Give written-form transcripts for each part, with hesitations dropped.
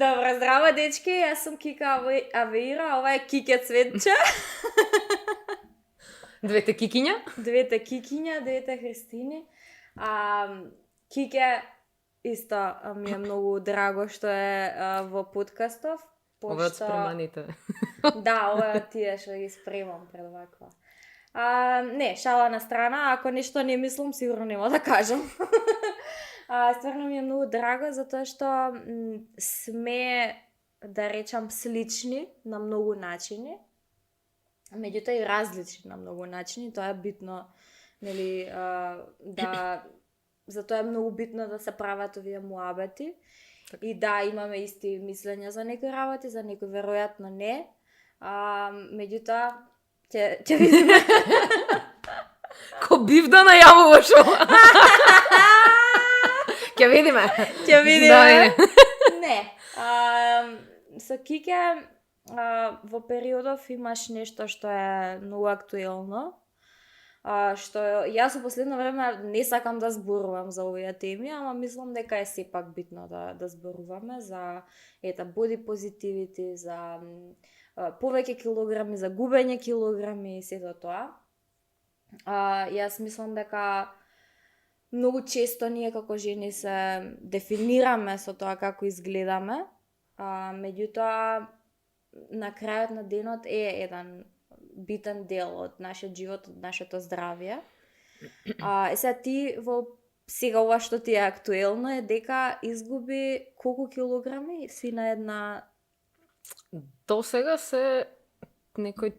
Добро, здраво, дечки, јас сум Кика Авеира, ова е Кике Цветче. Двете кикиња? Двете Кикиња, двете Христини. Кике исто ми е многу драго што е во подкастов. Ова од спреманите. Да, ова е тие што ги спремам пред ваква. Не, шала на страна, ако нешто не мислам, сигурно нема да кажам. Стварно ми е многу драго, затоа што сме, да речам, слични на многу начини, меѓутоа и различни на многу начини, тоа е битно, нели, затоа е многу битно да се прават овие муабети. Так. И да, имаме исти мислења за некои работи, за некои веројатно не. Меѓутоа, ќе видиме. Ко бив да најавуваш ова? Ќе видиме. Ќе видиме. Не. Со Кике во периодов имаш нешто што е многу актуелно. Што јас во последно време не сакам да зборувам за овие теми, ама мислам дека е сепак битно да зборуваме за body positivity, за повеќе килограми, за губење килограми и сето тоа. Јас мислам дека многу често ние како жени се дефинираме со тоа како изгледаме, меѓутоа на крајот на денот е еден битен дел од нашиот живот, од нашето здравје. Сега ти сега ова што ти е актуелно е дека изгуби колку килограми си на една? До сега се некој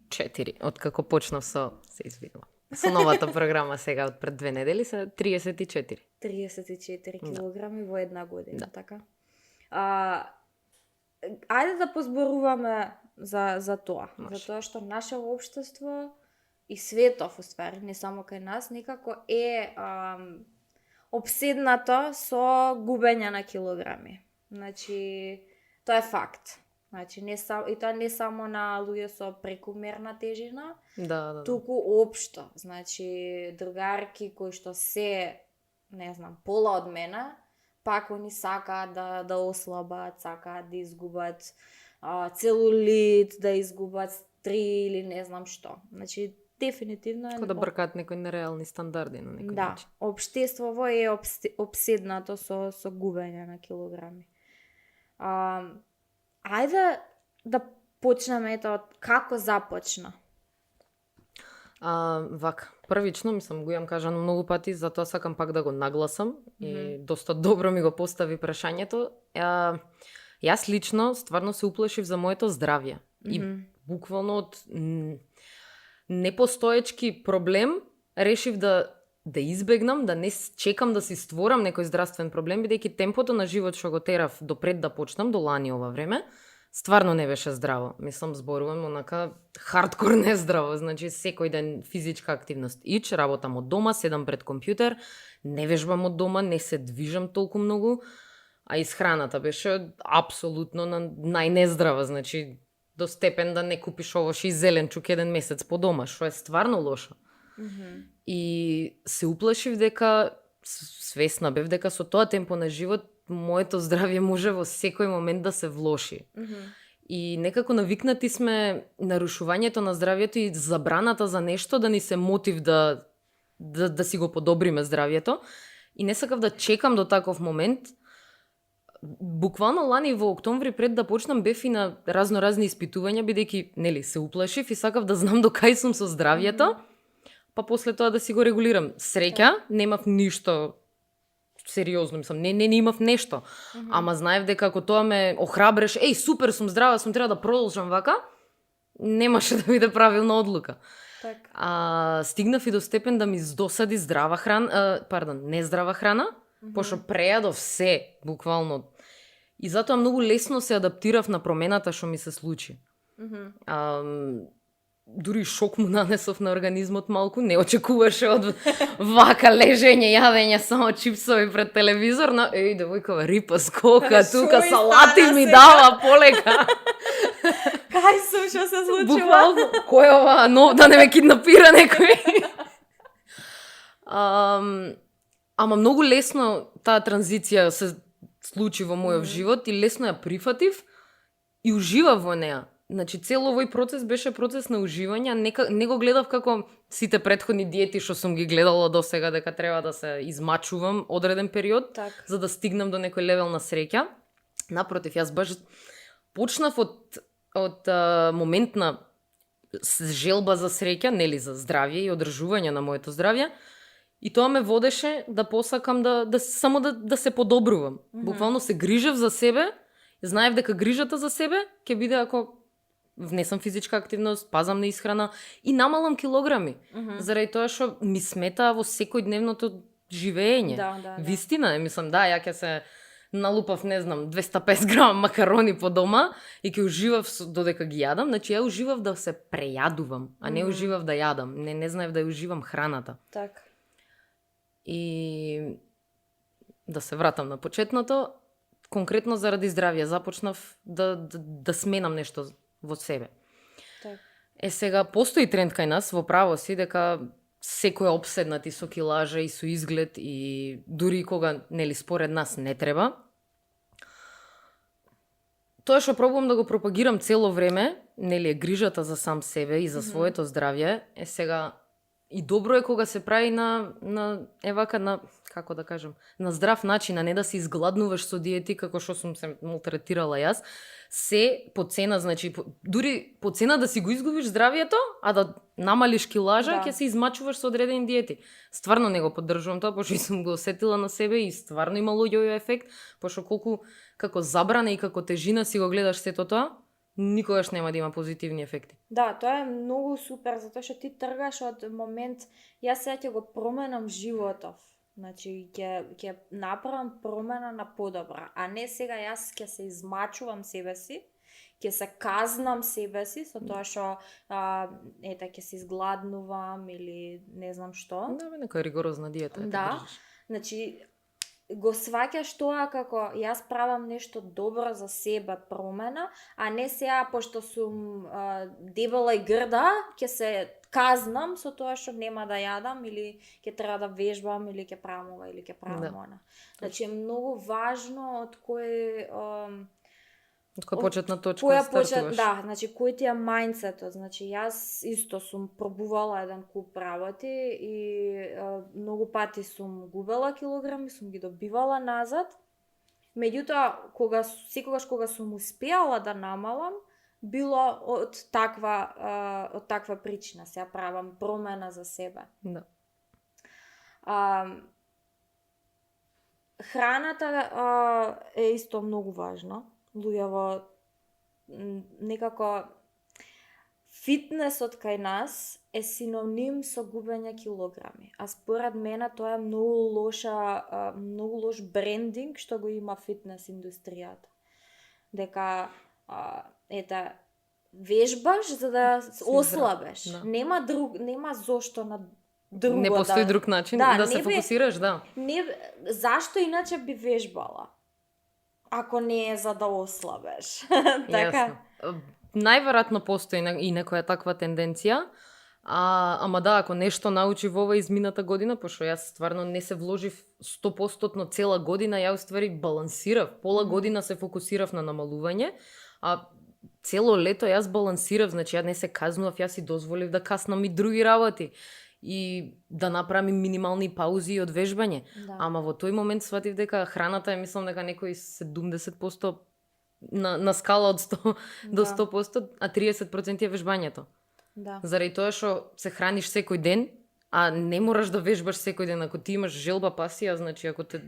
34, откако почнав се извинувам. Со новата програма сега од пред 2 недели се 34. 34 килограми во една година, да. Така. Ајде да позборуваме за тоа. Затоа што наше општество и светов, уствари, не само кај нас, некако е обседнато со губење на килограми. Значи, тоа е факт. Значи, и тоа не само на луѓе со прекумерна тежина, туку општо. Значи, другарки кои што се, не знам, пола од мене, пак они сакаат да ослабат, сакаат да изгубат целулит, да изгубат стри или не знам што. Значи, дефинитивно е... Да бркаат некои нереални стандарди на некој начин. Да, општеството е обседнато со губење на килограми. Ајде да почнеме од како започна. Вака, првично, мислам, го имам кажано многу пати, затоа сакам пак да го нагласам и доста добро ми го постави прашањето. Јас лично стварно се уплашив за моето здравје. И буквално од непостоечки проблем решив да избегнам, да не чекам да си створам некој здравствен проблем, бидејќи темпото на живот што го терав допред да почнам, до лани ова време, стварно не беше здраво. Мислам, зборувам онака хардкор не здраво. Значи, секој ден физичка активност. Работам од дома, седам пред компјутер, не вежбам од дома, не се движам толку многу, а исхраната беше апсолутно на најнездрава. Значи, до степен да не купиш овош и зеленчук еден месец по дома, што е стварно лошо. И се уплашив дека, свесна бев дека со тоа темпо на живот, моето здравје може во секој момент да се влоши. И некако навикнати сме нарушувањето на здравјето и забраната за нешто да ни се мотив да си го подобриме здравјето. И не сакав да чекам до таков момент. Буквално лани во октомври пред да почнам бев и на разни испитувања, бидејќи нели се уплашив и сакав да знам до кај сум со здравјето, па после тоа да си го регулирам. Среќа, немав ништо сериозно, мислам, не имав нешто. Ама знаев дека ако тоа ме охрабреш, супер сум здрава, треба да продолжам вака, немаше да биде правилна одлука. Стигнав и до степен да ми досади нездрава храна, пошто прејадов се, буквално. И затоа многу лесно се адаптирав на промената што ми се случи. Дури шок му нанесов на организмот малку, не очекуваше од вака лежење, јадење само чипсови пред телевизор, но девојкава рипа скока, тука салати ми дава полека. Кај сум, што се случува? Буквално, кој е ова, да не ме киднапира некој. Ама многу лесно таа транзиција случи во мојот живот и лесно ја прифатив и уживав во неа. Значи, цел овој процес беше процес на уживање, не го гледав како сите претходни диети што сум ги гледала до сега, дека треба да се измачувам одреден период, за да стигнам до некој левел на среќа. Напротив, јас баш почнав од момент на желба за среќа, нели за здравје и одржување на моето здравје, и тоа ме водеше да посакам само да се подобрувам. Буквално се грижев за себе, знаев дека грижата за себе ќе биде ако внесам физичка активност, пазам на исхрана и намалам килограми. Заради тоа што ми сметаа во секојдневното живење. Вистина е, мислам, ја ќе се налупав, не знам, 250 грама макарони по дома и ќе уживав додека ги јадам. Значи, ја уживав да се прејадувам, а не уживав да јадам. Не знаев да ја уживам храната. Так. И да се вратам на почетното, конкретно заради здравје започнав да сменам нешто во себе. Так. Сега постои тренд кај нас во право си дека секој е обседнат и со килажа и со изглед и дури кога нели според нас не треба. Тоа што пробувам да го пропагирам цело време, нели е грижата за сам себе и за своето здравје, сега и добро е кога се прави на како да кажам, на здрав начин, а не да се изгладнуваш со диети како што сум се малтретирала јас. Се по цена, значи дури по цена да си го изгубиш здравјето, а да намалиш килажа, ќе се измачуваш со одредени диети. Стварно не го поддржувам тоа, пошто сум го осетила на себе и стварно имало јојо ефект, пошто колку како забрана и како тежина си го гледаш сето тоа, никогаш нема да има позитивни ефекти. Да, тоа е многу супер, затоа што ти тргаш од момент, јас сега ќе го променам животов. Значи, ќе направам промена на подобра, а не сега јас ќе се измачувам себе си, ќе се казнам себе си со тоа што ќе се изгладнувам или не знам што. Да, нека ригорозна диета. Да, значи го сваќаш тоа како јас правам нешто добро за себе, промена, а не сега пошто сум дебела и грда, ќе се казнам со тоа што нема да јадам или ќе треба да вежбам или ќе правам ова или ќе правам она. Значи е многу важно од која почетна точка стартуваш. Да, значи кој ти е мајндсетот. Значи јас исто сум пробувала еден куп работи и многу пати сум губела килограми, сум ги добивала назад. Меѓутоа, секогаш кога сум успеала да намалам, било од таква причина. Сега правам промена за себе. Да. Храната е исто многу важна. Луѓево некако фитнесот кај нас е синоним со губење килограми. А според мене тоа е многу лош брендинг што го има фитнес индустријата. Дека вежбаш за да ослабеш. Да. Нема зошто на друго. Не постои друг начин да се фокусираш, да. Зашто иначе би вежбала? Ако не е за да ослабеш. Така. Најверојатно постои и некоја таква тенденција. Ама да, ако нешто научи во ова измината година, пошто јас стварно не се вложив 100% цела година, ја уствари балансирав. Пола година се фокусирав на намалување, а цело лето јас балансирав, значи ја не се казнував, јас си дозволив да каснам и други работи и да направам минимални паузи од вежбање. Да. Ама во тој момент сватив дека храната е, мислам дека некој 70% на скала од 100 до 100%, а 30% е вежбањето. Да. Заради тоа што се храниш секој ден, а не мораш да вежбаш секој ден. Ако ти имаш желба, пасија, значи ако те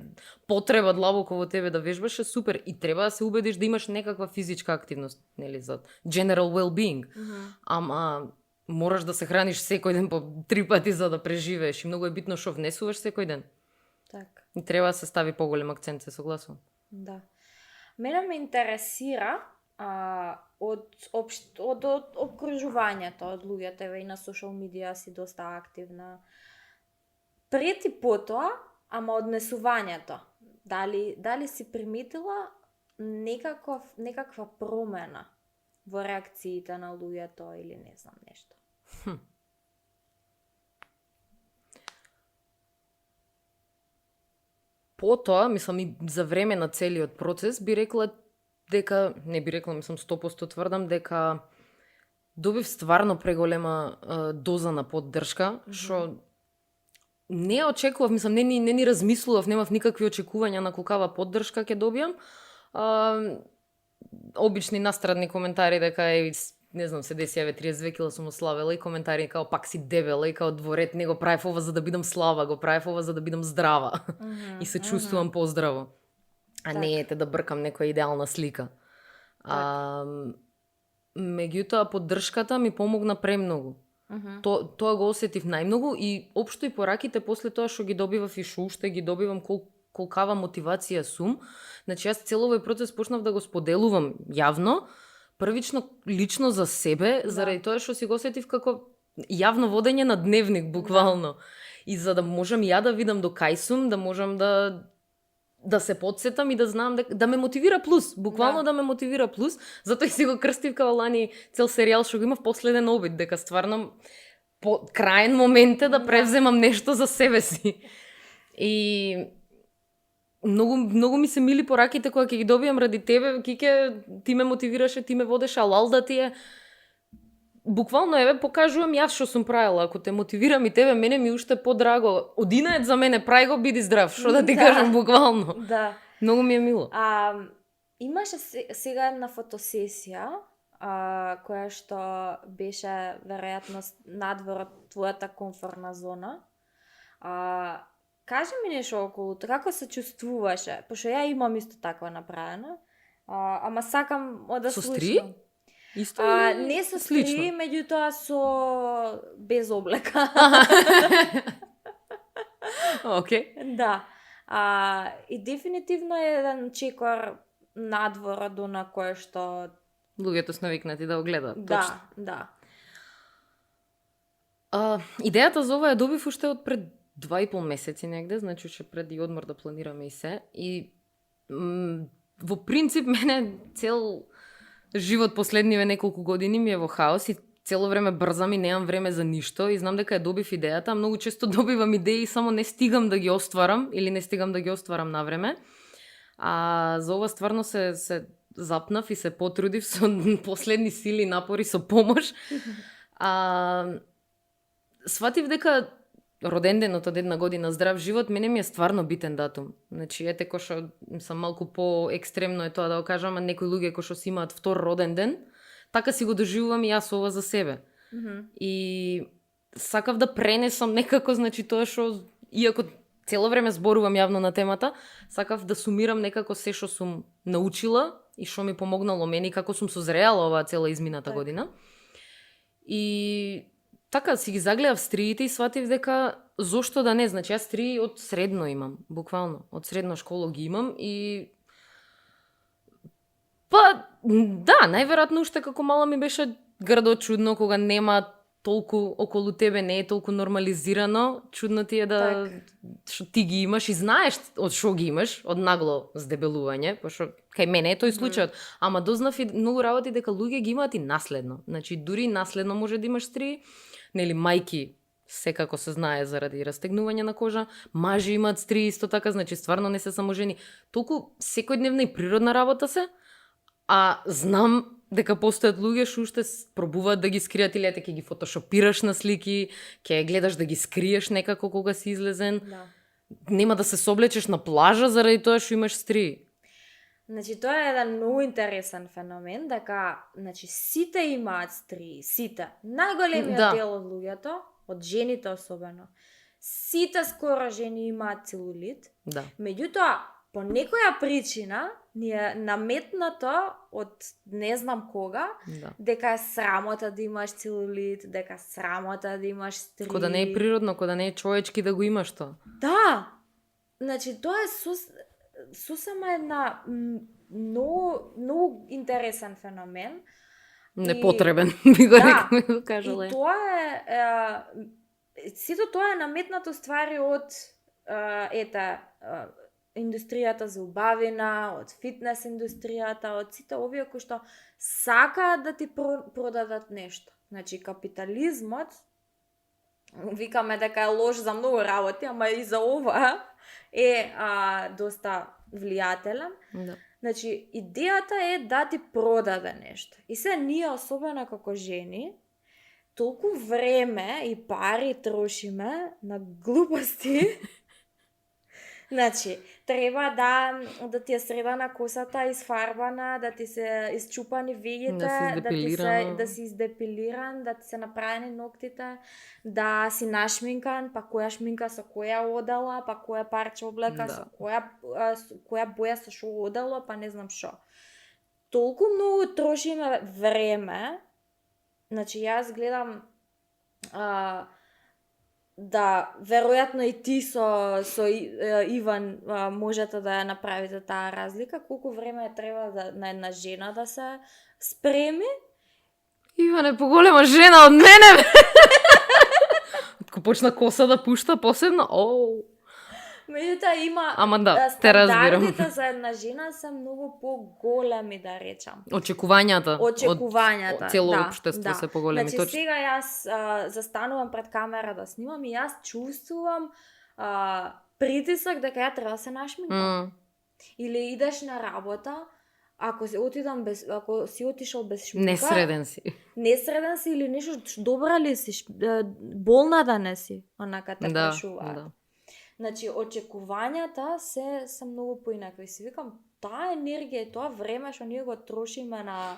потреба длабоко во тебе да вежбаш, е супер. И треба да се убедиш да имаш некаква физичка активност, нели, за general well-being. Ама мораш да се храниш секој ден по 3 пати за да преживееш. И многу е битно што внесуваш секој ден. Так. И треба да се стави поголем акцент, се согласувам. Да. Мене ме интересира од обкружувањето од луѓето, и на социјал медија си доста активна. Пред и потоа, ама однесувањето. Дали си приметила некаква промена во реакциите на луѓето или не знам нешто? потоа, мислам и за време на целиот процес, би рекла дека, не би рекла, мислам 100% тврдам, дека добив стварно преголема доза на поддршка, што не очекував, мислам, не ни размислував, немав никакви очекувања на колкава поддршка ќе добијам. Обични настрадни коментари дека не знам, се деси, 32 кила сум ослабела и коментари као пак си дебела и као дворет не го правев ова за да бидам слаба, го правев ова за да бидам здрава и се чувствувам поздраво. А не ете да бркам некоја идеална слика. Меѓутоа поддршката ми помогна премногу. Тоа го осетив најмногу и општо и пораките после тоа што ги добивав и што уште ги добивам колкава мотивација сум. Значи јас цел овој процес почнав да го споделувам јавно, првично лично за себе, заради тоа што си го осетив како јавно водење на дневник буквално. И за да можам ја да видам до кај сум, да можам да се подсетам и да знам да ме мотивира плюс, буквално да ме мотивира плюс, затоа и си го крстив као лани цел серијал што го имав последен обид, дека стварно краен момент е да превземам нешто за себе си. И многу ми се мили пораките кои ќе ги добијам ради тебе, Кике, ти ме мотивираше, ти ме водеше, Лалда ти е. Буквално покажувам јас што сум правила, ако те мотивирам и тебе, мене ми уште подраго. Одинајат за мене, прај го, биди здрав, што да ти кажам буквално. Да. Многу ми е мило. Имаше сега една фотосесија, која што беше веројатно надвор од твојата комфортна зона. Кажи ми нешто околу тоа, како се чувствуваше? Пошто ја имам исто таква направена, ама сакам да слушам. Со стри? Исто не со стри, меѓутоа со без облека. Окей. Да. И дефинитивно е еден чекор надвор до на кој што луѓето се навикнати да го гледаат. Да. Идејата за ова ја добив уште од пред 2,5 месеци негде, значи уште преди одмор да планираме и се. И во принцип мене цел живот последниве неколку години ми е во хаос и цело време брзам и немам време за ништо и знам дека ја добив идејата, многу често добивам идеи и само не стигам да ги остварам или не стигам да ги остварам на време. За ова стварно се запнав и се потрудив со последни сили и напори со помош. Сватив дека роденденот од 1 година здрав живот мене ми е стварно битен датум. Значи ете кој што сам малку по-екстремно е тоа да го кажам, а некои луѓе кои што си имаат втор роден ден, така си го доживувам и јас ова за себе. И сакав да пренесам некако, значи тоа што, иако цело време зборувам јавно на темата, сакав да сумирам некако се што сум научила и што ми помогнало мене, како сум созреала оваа цела измината година. И така си ги загледав стриите и сватив дека зошто да не, значи јас стри од средно имам, буквално, од средна школа ги имам и да, најверојатно уште како мала ми беше грдо чудно кога нема толку околу тебе, не е толку нормализирано, чудно ти е да што ти ги имаш и знаеш од што ги имаш, од нагло здебелување, пошто кај мене е тој случајот, ама дознав и многу работи дека луѓе ги имаат и наследно. Значи дури наследно може да имаш стри, нели мајки секако се знае заради растегнување на кожа, мажи имаат стри исто така, значи стварно не се само жени. Толку секојдневна и природна работа се, а знам дека постојат луѓе што уште пробуваат да ги скријат или ќе ги фотошопираш на слики, ќе гледаш да ги скриеш некако кога си излезен. Нема да се соблечеш на плажа заради тоа што имаш стри. Значи тоа е еден многу интересен феномен, дека значи сите имаат стри, сите. Најголемиот дел од луѓето, од жените особено. Сите скоро жени имаат целулит. Меѓутоа по некоја причина ни е наметнато од не знам кога, дека е срамота да имаш целулит, дека е срамота да имаш стри. Кога да не е природно, кога да не е човечки да го имаш тоа. Да! Значи тоа е сосема една многу интересен феномен. Непотребен, би го кажала. И тоа е сето тоа е наметнато ствари од индустријата за убавина, од фитнес индустријата, од сите овие кои што сакаат да ти продадат нешто. Значи капитализмот викаме дека е лош за многу работи, ама и за ова е доста влијателен. Да. Значи, идејата е да ти продаде нешто. И се ние, особено како жени, толку време и пари трошиме на глупости. Значи, треба да ти е средана косата, изфарбана, да ти се изчупани вегите, да си издепилиран, да ти се направени ноктите, да си нашминкан, па која шминка со која одела, па која парче облека, со која боја со шо одело, па не знам шо. Толку многу трошиме време. Значи, јас гледам да, веројатно и ти со Иван можете да ја направите таа разлика, колку време треба на една жена да се спреми. Иван е поголема жена од мене. Ако почна коса да пушта посебно, Меѓутоа има стандартите за една жена се многу поголеми, да речам. Очекувањата од цело општество се поголеми. Значи, сега јас застанувам пред камера да снимам и јас чувствувам притисок дека ја треба да се нашминкам. Или идеш на работа, ако си отишол без шминка, несреден си или нешто, добра ли си, болна да не си, онака те прашуваат. Да. Значи, очекувањата се многу поинакви. Си викам, таа енергија и тоа време што ние го трошиме на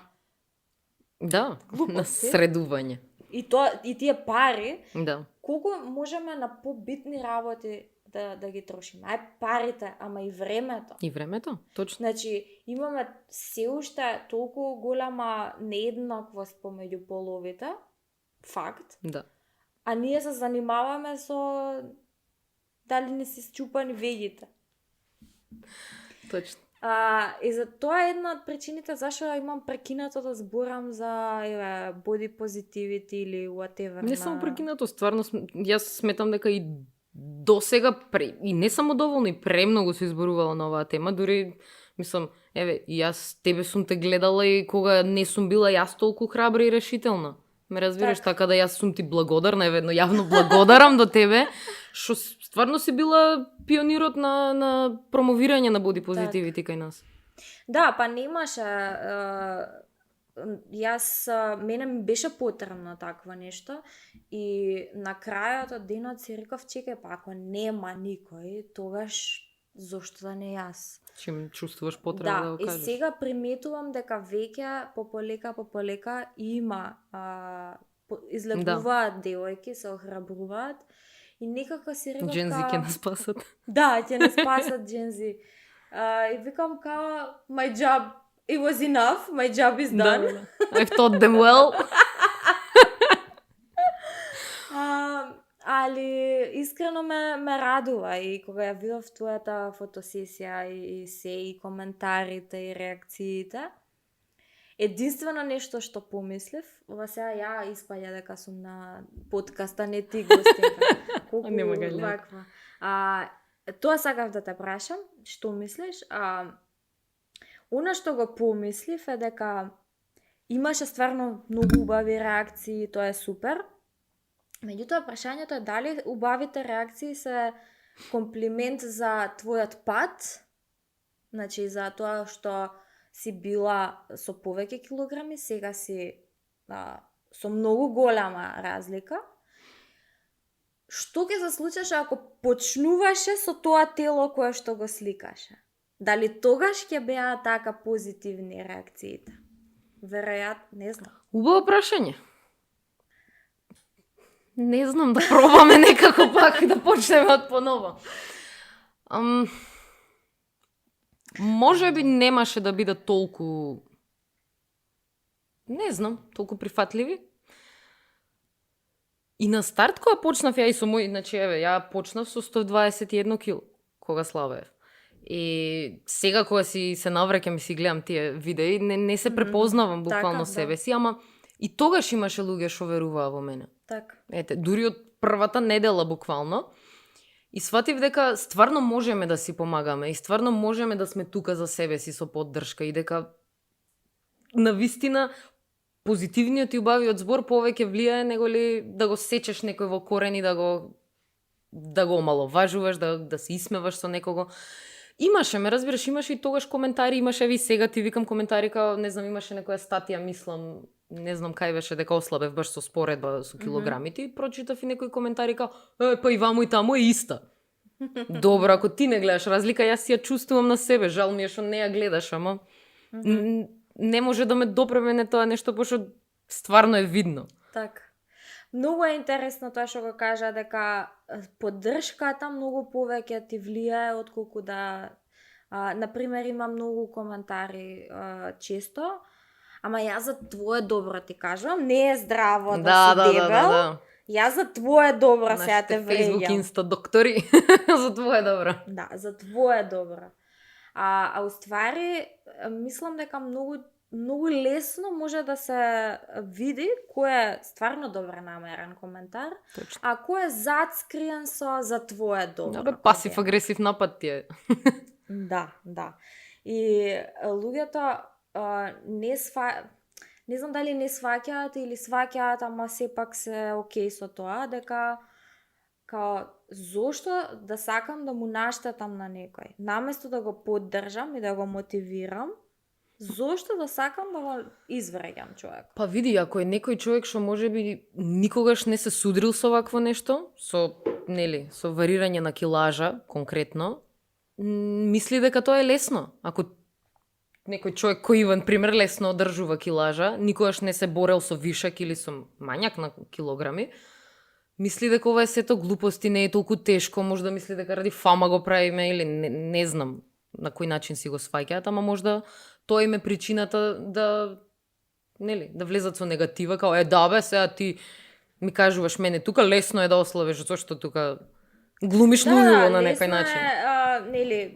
глупости, на средување. И тие пари, да. Колку можеме на побитни работи да ги трошиме. Ај парите, ама и времето. И времето, точно. Значи, имаме се уште толку голема нееднаквост помеѓу половите, факт. Да. А ние се занимаваме со дали не си счупани вегите. Точно. И за тоа е една од причините зашто имам прекинато да зборам за body positivity или whatever. Не само прекинато, стварно јас сметам дека и до сега и не само доволно, и премногу се изборувала на оваа тема, дури мислам, јас тебе сум те гледала и кога не сум била јас толку храбра и решителна. Ме разбираш, така да јас сум ти благодарна, еведно јавно благодарам до тебе, што стварно си била пионирот на промовирање на body positivity кај нас. Да, па немаше мене ми беше потребно такво нешто и на крајот од денот си реков, чекај, па ако нема никој, тогаш зошто да не јас? Чим чувствуваш потреба да го кажеш? И сега приметувам дека веќе пополека има излегуваат девојки, се охрабруваат и некако си реков Джензи ќе нас спасат. Да, ќе нас спасат Джензи. И викам као, my job, it was enough, my job is done. I've taught them well. Али искрено ме радува и кога ја видов твојата фотосесија и коментарите и реакциите. Единствено нешто што помислив, ова сега ја испаѓа дека сум на подкаста, не ти гостинка. Колку ваква. Тоа сакав да те прашам, што мислиш? Она што го помислив е дека имаше стварно многу убави реакции, тоа е супер. Меѓутоа, прашањето е дали убавите реакции се комплимент за твојот пат, значи за тоа што си била со повеќе килограми, сега си со многу голема разлика. Што ќе се случеше ако почнуваше со тоа тело кое што го сликаше? Дали тогаш ќе беа така позитивни реакциите? Веројатно, не знам. Убаво прашање. Не знам, да пробаме некако пак да почнеме од понова. Може би немаше да бидат толку, не знам, толку прифатливи. И на старт кога почнав ја и со мој, значи ја почнав со 121 кил кога слабеев. И сега кога се навраќам и си гледам тие видеи, не се препознавам буквално себе си, ама и тогаш имаше луѓе што веруваа во мене. Така. Ете, дури од првата недела буквално. И сватив дека стварно можеме да си помагаме и стварно можеме да сме тука за себе си со поддршка и дека навистина позитивниот и убавиот збор повеќе влијае него ли да го сечеш некој во корен и да го омаловажуваш, да се исмеваш со некого. Имаше, ме разбираш, имаше и тогаш коментари, имаше и сега ти викам коментари као, не знам, имаше некоја статија, мислам, не знам кај беше, дека ослабев баш со споредба со килограмите и прочитав и некои коментари као, па и ваму и таму е иста. Добро, ако ти не гледаш разлика, јас си ја чувствувам на себе, жал ми е што не ја гледаш, ама не може да ме допремене тоа нешто, пошто стварно е видно. Така. Многу е интересно тоа што го кажа, дека поддршката многу повеќе ти влијае отколку да... например, има многу коментари често, ама јас за твое добро ти кажувам, не е здраво да си дебел. Јас за твое добро сега те вреѓам. Facebook, Инста доктори, за твое добро. Да, за твое добро. А уствари, мислам дека многу лесно може да се види кој е стварно добронамерен коментар, Точно. а кој е зацкриен со за твое добро. Да, пасив-агресив напад ти е. Да. И луѓето не знам дали не сваќаат или сваќаат, ама сепак се окей со тоа, дека као, зошто да сакам да му наштетам на некој? Наместо да го поддржам и да го мотивирам, зошто да сакам да го извреѓам човек? Па види, ако е некој човек што можеби никогаш не се судрил со вакво нешто, со варирање на килажа конкретно, мисли дека тоа е лесно. Ако некој човек кој Иван, пример, лесно одржува килажа, никогаш не се борел со вишак или со мањак на килограми, мисли дека ова е сето глупости, не е толку тешко, може да мисли дека ради фама го правиме или не знам на кој начин си го сваќаат, ама можда тоа им е причината да влезат со негатива, као да бе, сега ти ми кажуваш мене тука лесно е да ославиш, зашто тука глумиш луѓе на некој начин.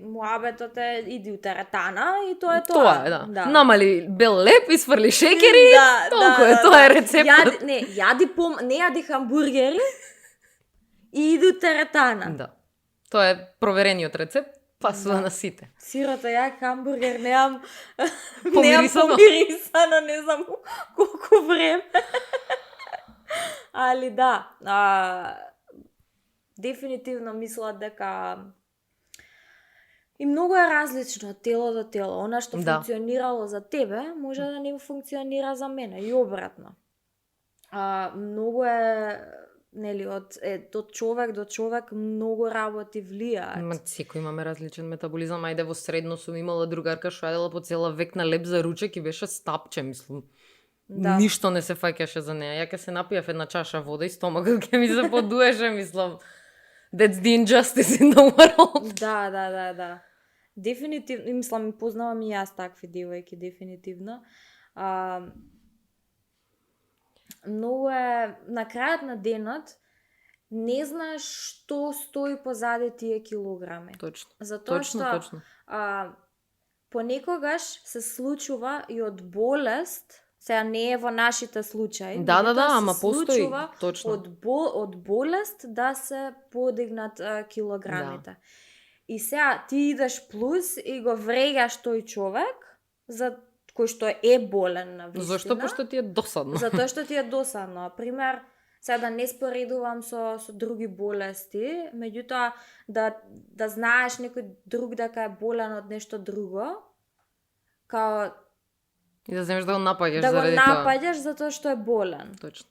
Муабетот е иди у теретана и тоа е тоа. Тоа е, да. Намали бел леп, isfрли шекери, толку е, тоа е рецептот. Јади хамбургери и иди у теретана. Да. Тоа е проверениот рецепт, пасува на сите. Сирота, ја хамбургер неам помирисано, не знам колку време. Али да, дефинитивно мислат дека и многу е различно од тело до тело. Она што функционирало за тебе, може да не функционира за мене и обратно. Многу е, од човек до човек многу работи влијаат. Секој имаме различен метаболизам. Ајде, во средно сум имала другарка што јадела по цела век на леп за ручек и беше стапче, мислам. Да. Ништо не се фаќаше за неа. Ја ке се напијав една чаша вода и стомакот ке ми се подуеше, мислам. That's the injustice in the world. Да. Дефинитивно, мислам, познавам и јас такви девојки, дефинитивно. Многу е, на крајот на денот, не знаеш што стои позади тие килограми. Точно. Затоа што понекогаш се случува и од болест, сега не е во нашите случаи. Да, ама постои. Точно. Од болест да се подигнат килограмите. Да. И сега ти идеш плюс и го вреѓаш тој човек за кој што е болен на вистина. Зошто? Пошто ти е досадно. Затоа што ти е досадно. Пример, сега да не споредувам со други болести, меѓутоа да знаеш некој друг дека е болен од нешто друго, као и да земеш да го напаѓаш заради тоа. Да го напаѓаш затоа што е болен. Точно.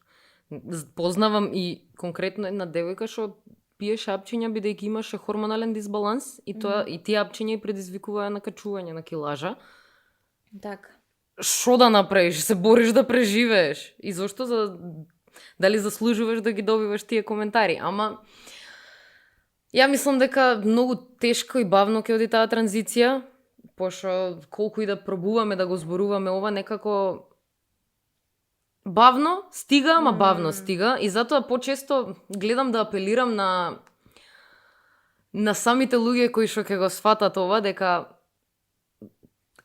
Познавам и конкретно една девојка што пие шапчиња бидејќи имаше хормонален дисбаланс и тоа и тие апчиња и предизвикуваа накачување на килажа. Така. Што да направиш? Се бориш да преживееш. И зошто дали заслужуваш да ги добиваш тие коментари? Ама ја мислам дека многу тешко и бавно ќе оди таа транзиција, пошто колку и да пробуваме да го зборуваме ова, некако бавно стига, ама бавно стига, и затоа почесто гледам да апелирам на самите луѓе кои што ќе го сфатат ова, дека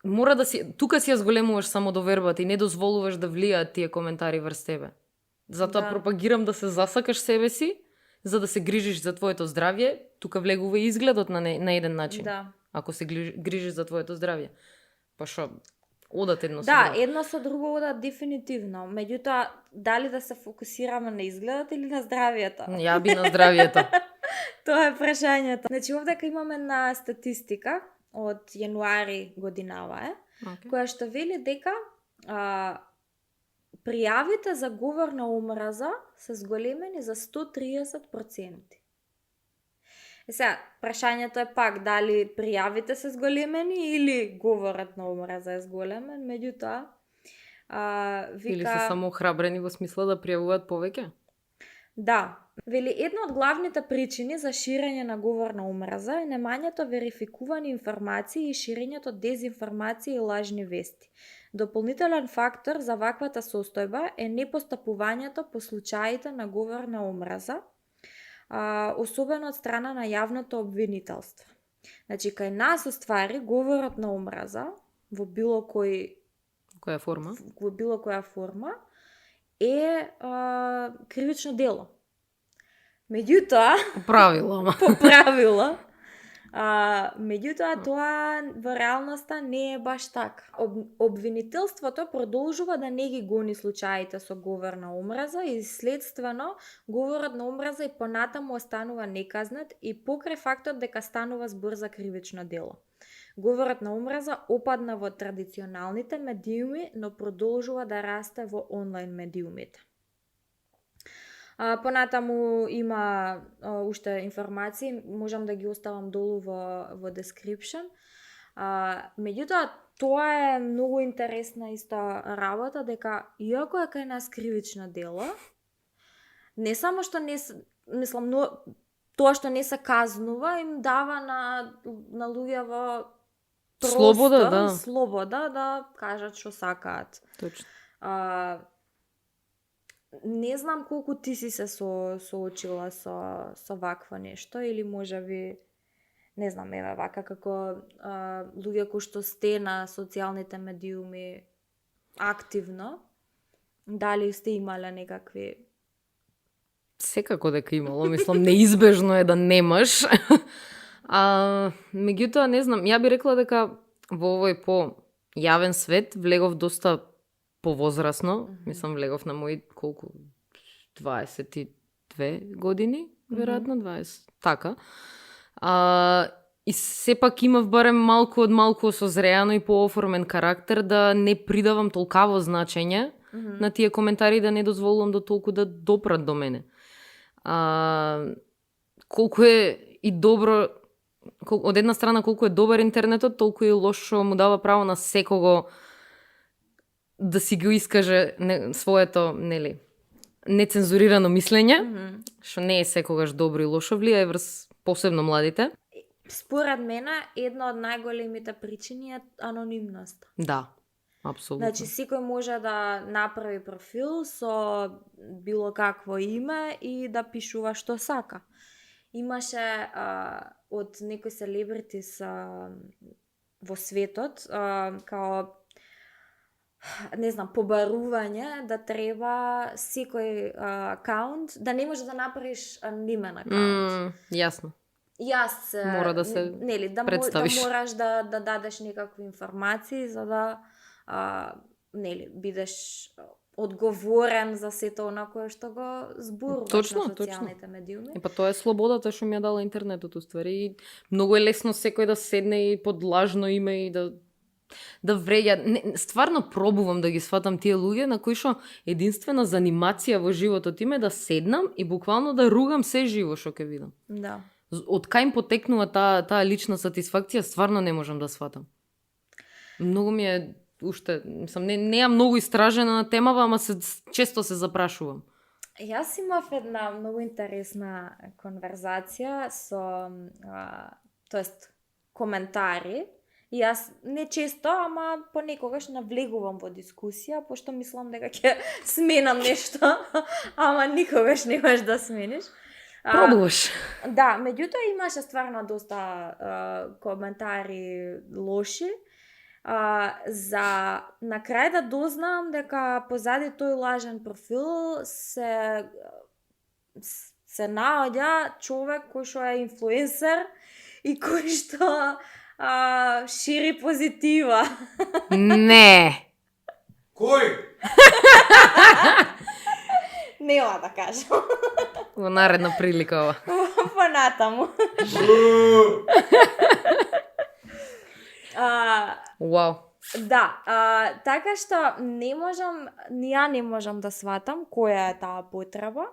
мора да тука си ја зголемуваш самодовербата и не дозволуваш да влијаат тие коментари врз тебе. Затоа пропагирам да се засакаш себе си, за да се грижиш за твоето здравје, тука влегува и изгледот на еден начин. Да. Ако се грижиш за твоето здравје. Пошто Одат едно со Да, друго. едно со друго одат дефинитивно. Меѓутоа, дали да се фокусираме на изгледот или на здравието? Ја би на здравието. Тоа е прашањето. Значи, овдека имаме на статистика од јануари годинава Okay. која што вели дека пријавите за говор на омраза се зголемени за 130%. Сега, прашањето е пак дали пријавите се зголемени или говорот на омраза е зголемен, меѓутоа вика... Или се само храбрени во смисла да пријавуваат повеќе? Да. Вели, една од главните причини за ширење на говор на омраза е немањето верификувани информации и ширењето дезинформација и лажни вести. Дополнителен фактор за ваквата состојба е непостапувањето по случаите на говор на омраза, особено од страна на јавното обвинителство. Значи, кај нас, оствари, говорот на омраза во било која форма е кривично дело. Меѓутоа, по правило, меѓутоа тоа во реалноста не е баш така. Обвинителството продолжува да не ги гони случаите со говор на омраза и следствено говорот на омраза и понатаму останува неказнет и покрај фактот дека станува збор за кривично дело. Говорот на омраза опадна во традиционалните медиуми, но продолжува да расте во онлайн медиумите. Понатаму има уште информации, можам да ги оставам долу во description. Меѓутоа, тоа е многу интересна исто работа, дека иако е кај нас кривично дело, не само што тоа што не се казнува, им дава на луѓе простор, слобода да кажат што сакаат. Точно. Не знам колку ти си се соочила со вакво нешто или можеби не знам, еве вака како луѓе кои што сте на социјалните медиуми активно, дали сте имале некакви... Секако дека имало, мислам, неизбежно е да немаш. Меѓутоа, не знам, ја би рекла дека во овој по јавен свет влегов доста повозрасно, мислам влегов на мои колку 22 години, веројатно 20, така. И сепак имав барем малку од малку созреано и пооформен карактер да не придавам толкаво значење на тие коментари, да не дозволувам до толку да допрат до мене. Колку е и добро, од една страна колку е добар интернетот, толку и лошо му дава право на секого да си го искаже своето, нецензурирано мислење, што не е секогаш добро и лошо, влијае врз посебно младите. Според мене, една од најголемите причини е анонимност. Да, апсолутно. Значи, секој може да направи профил со било какво име и да пишува што сака. Имаше од некои селебритис во светот, као не знам, побарување да треба секој акаунт, да не може да направиш анонимен акаунт. Јасно. Мора да се представиш. Да мораш да дадеш некакви информации за да бидеш одговорен за сето она кое што го зборуваш на социјалните медиуми. Па тоа е слободата што ми ја дала интернетот уствари. И многу е лесно секој да седне и под лажно име и да вреѓа. Стварно пробувам да ги сватам тие луѓе на кои што единствена занимација во животот им е да седнам и буквално да ругам се живо што ќе видам. Да. Од кај им потекнува таа лична сатисфакција, стварно не можам да сватам. Многу ми е уште, неам многу истражена на темава, ама често се запрашувам. Јас имав една многу интересна конверзација со, тоест, коментари. И јас не често, ама понекогаш навлегувам во дискусија, пошто мислам дека ќе сменам нешто, ама никогаш не можеш да смениш. Пробуваш. Да, меѓутоа имаше стварно доста коментари лоши. За на крај да дознам дека позади тој лажен профил се наоѓа човек кој што е инфлуенсер и кој што шири позитива. Не. Кој? Нема да кажам. Во наредна прилика ова. Понатаму. Вау. Да, така што ја не можам да сватам која е таа потреба.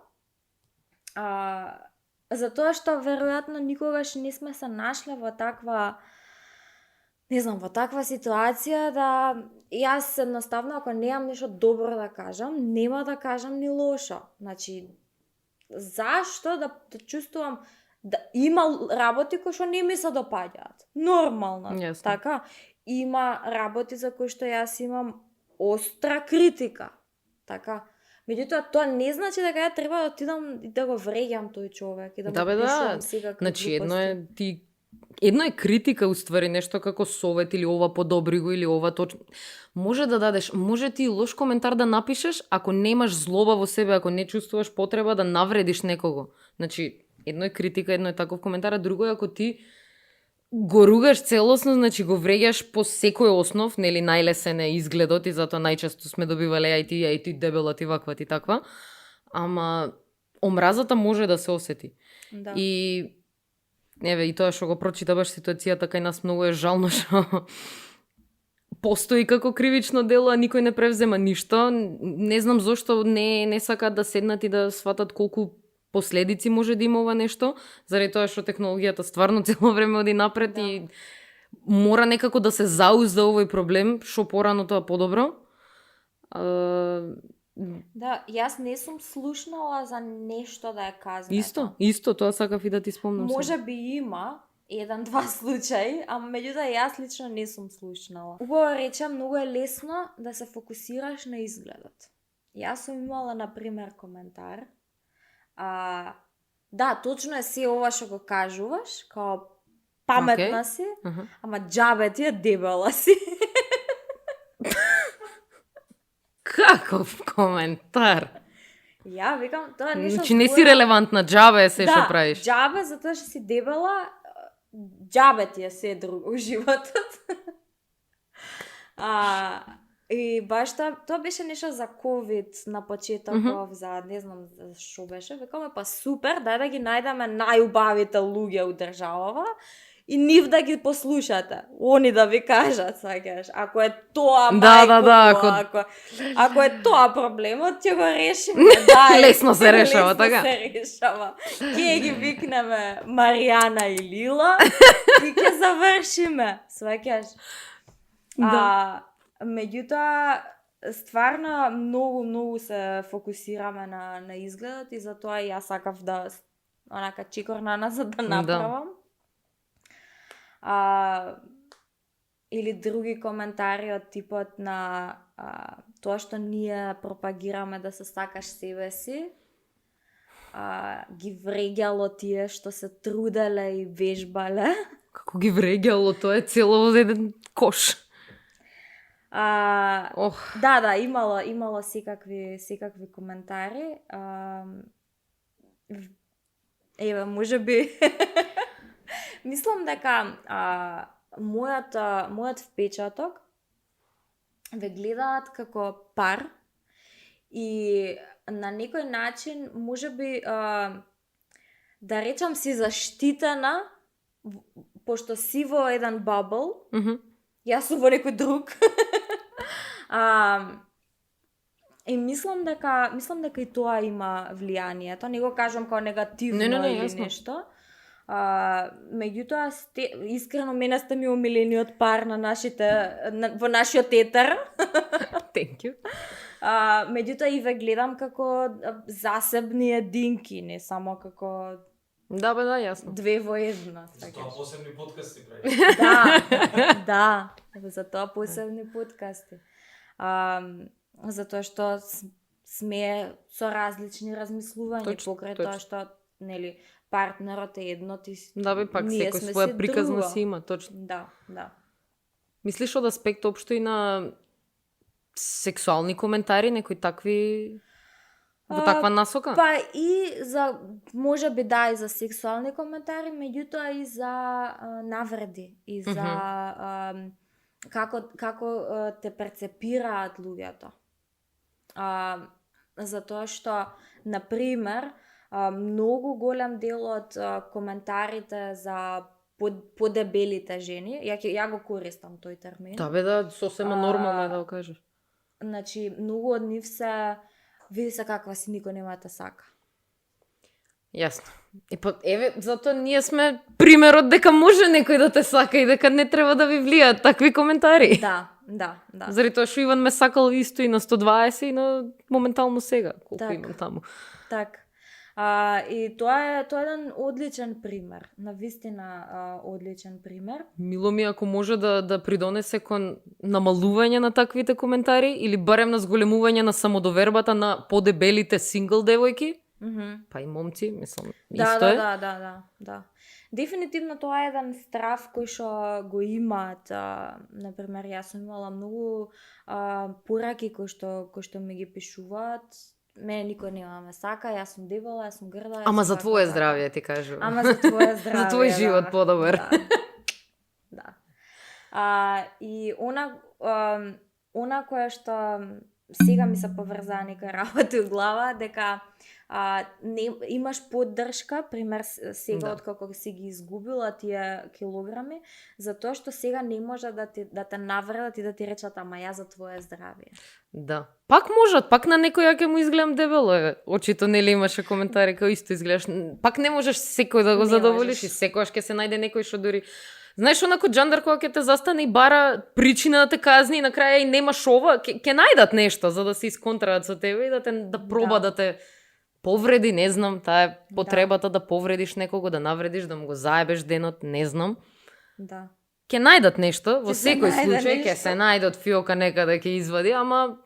Затоа што веројатно никогаш не сме се нашле во таква, не знам, во таква ситуација да јас едноставно ако немам нешто добро да кажам, нема да кажам ни лошо. Значи, зашто да чувствувам да има работи кои што не ми се допаѓаат. Нормално, Јасно. така? Има работи за кои што јас имам остра критика. Така? Меѓутоа, тоа не значи дека ја треба да отидам и да го вреѓам тој човек и да Да, му бе, да. пишувам секакви Значи, глупости. едно е критика уствари, нешто како совет или ова подобри го или ова точно. Може да дадеш, може ти лош коментар да напишеш ако немаш злоба во себе, ако не чувствуваш потреба да навредиш некого. Значи, едно е критика, едно е таков коментар, а друго е ако ти го ругаш целосно, значи го вреѓаш по секој основ, нели најлесен е изгледот и затоа најчесто сме добивале ај ти дебела, ти ваква, ти таква. Ама омразата може да се осети. Да. И еве и тоа што го прочита баш ситуацијата кај нас многу е жално што постои како кривично дело, а никој не превзема ништо. Не знам зошто не сакаат да седнат и да сватат колку последици може да има ова нешто, заради тоа што технологијата стварно цело време оди напред и мора некако да се заузда овој проблем, што порано тоа подобро. Да, јас не сум слушнала за нешто да е казнето. Исто, тоа сакав и да ти спомнам. Може би има еден-два случаи, ама меѓутоа јас лично не сум слушнала. Убаво речем, многу е лесно да се фокусираш на изгледот. Јас сум имала, например, коментар. Да, точно е се ова што го кажуваш, као паметна си, ама џабе ти е дебела си. Каков коментар? Ја викам, тоа нешто... Значи не си релевантна, џабе е се што правиш. Да, џабе затоа што си дебела, џабе ти е се друго у животот. И баш тоа беше нешто за COVID на почетоков, за не знам што беше. Викаме, па супер, дај да ги најдеме најубавите луѓе у државава и нив да ги послушате. Они да ви кажат, сакаш, ако е тоа ако е тоа проблемот, ќе го решиме. Дај, лесно се решава, така? Лесно се решава. Ќе ги викнеме Маријана и Лила и ќе завршиме, сакаш. Да. Меѓутоа, стварно многу се фокусираме на изгледот и затоа јас сакав да онака чикорна назад да направам. Или други коментари од типот на тоа што ние пропагираме да се сакаш себе си, ги вреѓало тие што се труделе и вежбале. Како ги вреѓало, тоа е цело во еден кош. Да, имало секакви коментари. Еве, може би мислам дека мојот впечаток ве гледаат како пар и на некој начин може би да речам си заштитена пошто си во еден бабл. Јас сум во некој друг. И мислам дека и тоа има влијание. Тоа не го кажам како негативно или нешто. Меѓутоа, искрено мене сте ми омилениот пар на во нашиот етер. Thank you. Меѓутоа и ве гледам како засебни единки, не само како Да, бе, да, јасно. Две во едно. За тоа посебни подкасти прави. Да, за тоа посебни подкасти. Затоа што сме со различни размислувања покрај тоа што, нели, партнерот е едно, ти да, бе, пак секој своја приказна си има, точно. Да. Мислиш од аспект општо и на сексуални коментари, некои такви? Во таква насока? Па и за, може би да, и за сексуални коментари, меѓутоа и за навреди, и за како те перцепираат луѓето. Затоа што, на пример, многу голем дел од коментарите за подебелите жени, ја го користам тој термин. Да бе, да, сосема нормално е да го кажеш. Значи, многу од нив се, види се каква си, никој нема да те сака. Јасно. И па, еве, затоа ние сме примерот дека може некој да те сака и дека не треба да ви влијаат такви коментари. Да. Заради тоа што Иван ме сакал исто и на 120 и на моментално сега, колку имам таму. Так. И тоа е еден одличен пример, навистина одличен пример. Мило ми ако може да придонесе кон намалување на таквите коментари или барем на зголемување на самодовербата на подебелите сингл девојки. Па и момци, мислам, исто е. Да. Дефинитивно тоа е еден страв кој што го имаат. Например, јас сум имала многу пораки кои што ми ги пишуваат. Мене никој нема ме сака, јас сум дебела, јас сум грда. Ама за твое здравје ти кажувам. Ама за твое здравје. За твој живот подобар. Да. И она која што сега ми се поврзаа некои работи у глава, дека имаш поддршка, пример сега откако си ги изгубила тие килограми, затоа што сега не може да те навредат и да ти речат ама ја за твое здравје. Да. Пак можат, пак на некој ја ќе му изгледам дебело. Очито нели имаше коментари како исто изгледаш. Пак не можеш секој да го задоволиш и секогаш ќе се најде некој што дури знаеш, онако Джандар кога ќе те застане и бара причина да те казни и на краја и немаш ова, ќе најдат нешто за да се исконтраат со тебе и да проба да те повреди, не знам, таа е потребата да повредиш некого, да навредиш, да му го заебеш денот, не знам. Да. Ќе најдат нешто, во секој случај ќе се најдат фиока некаде ќе извади, ама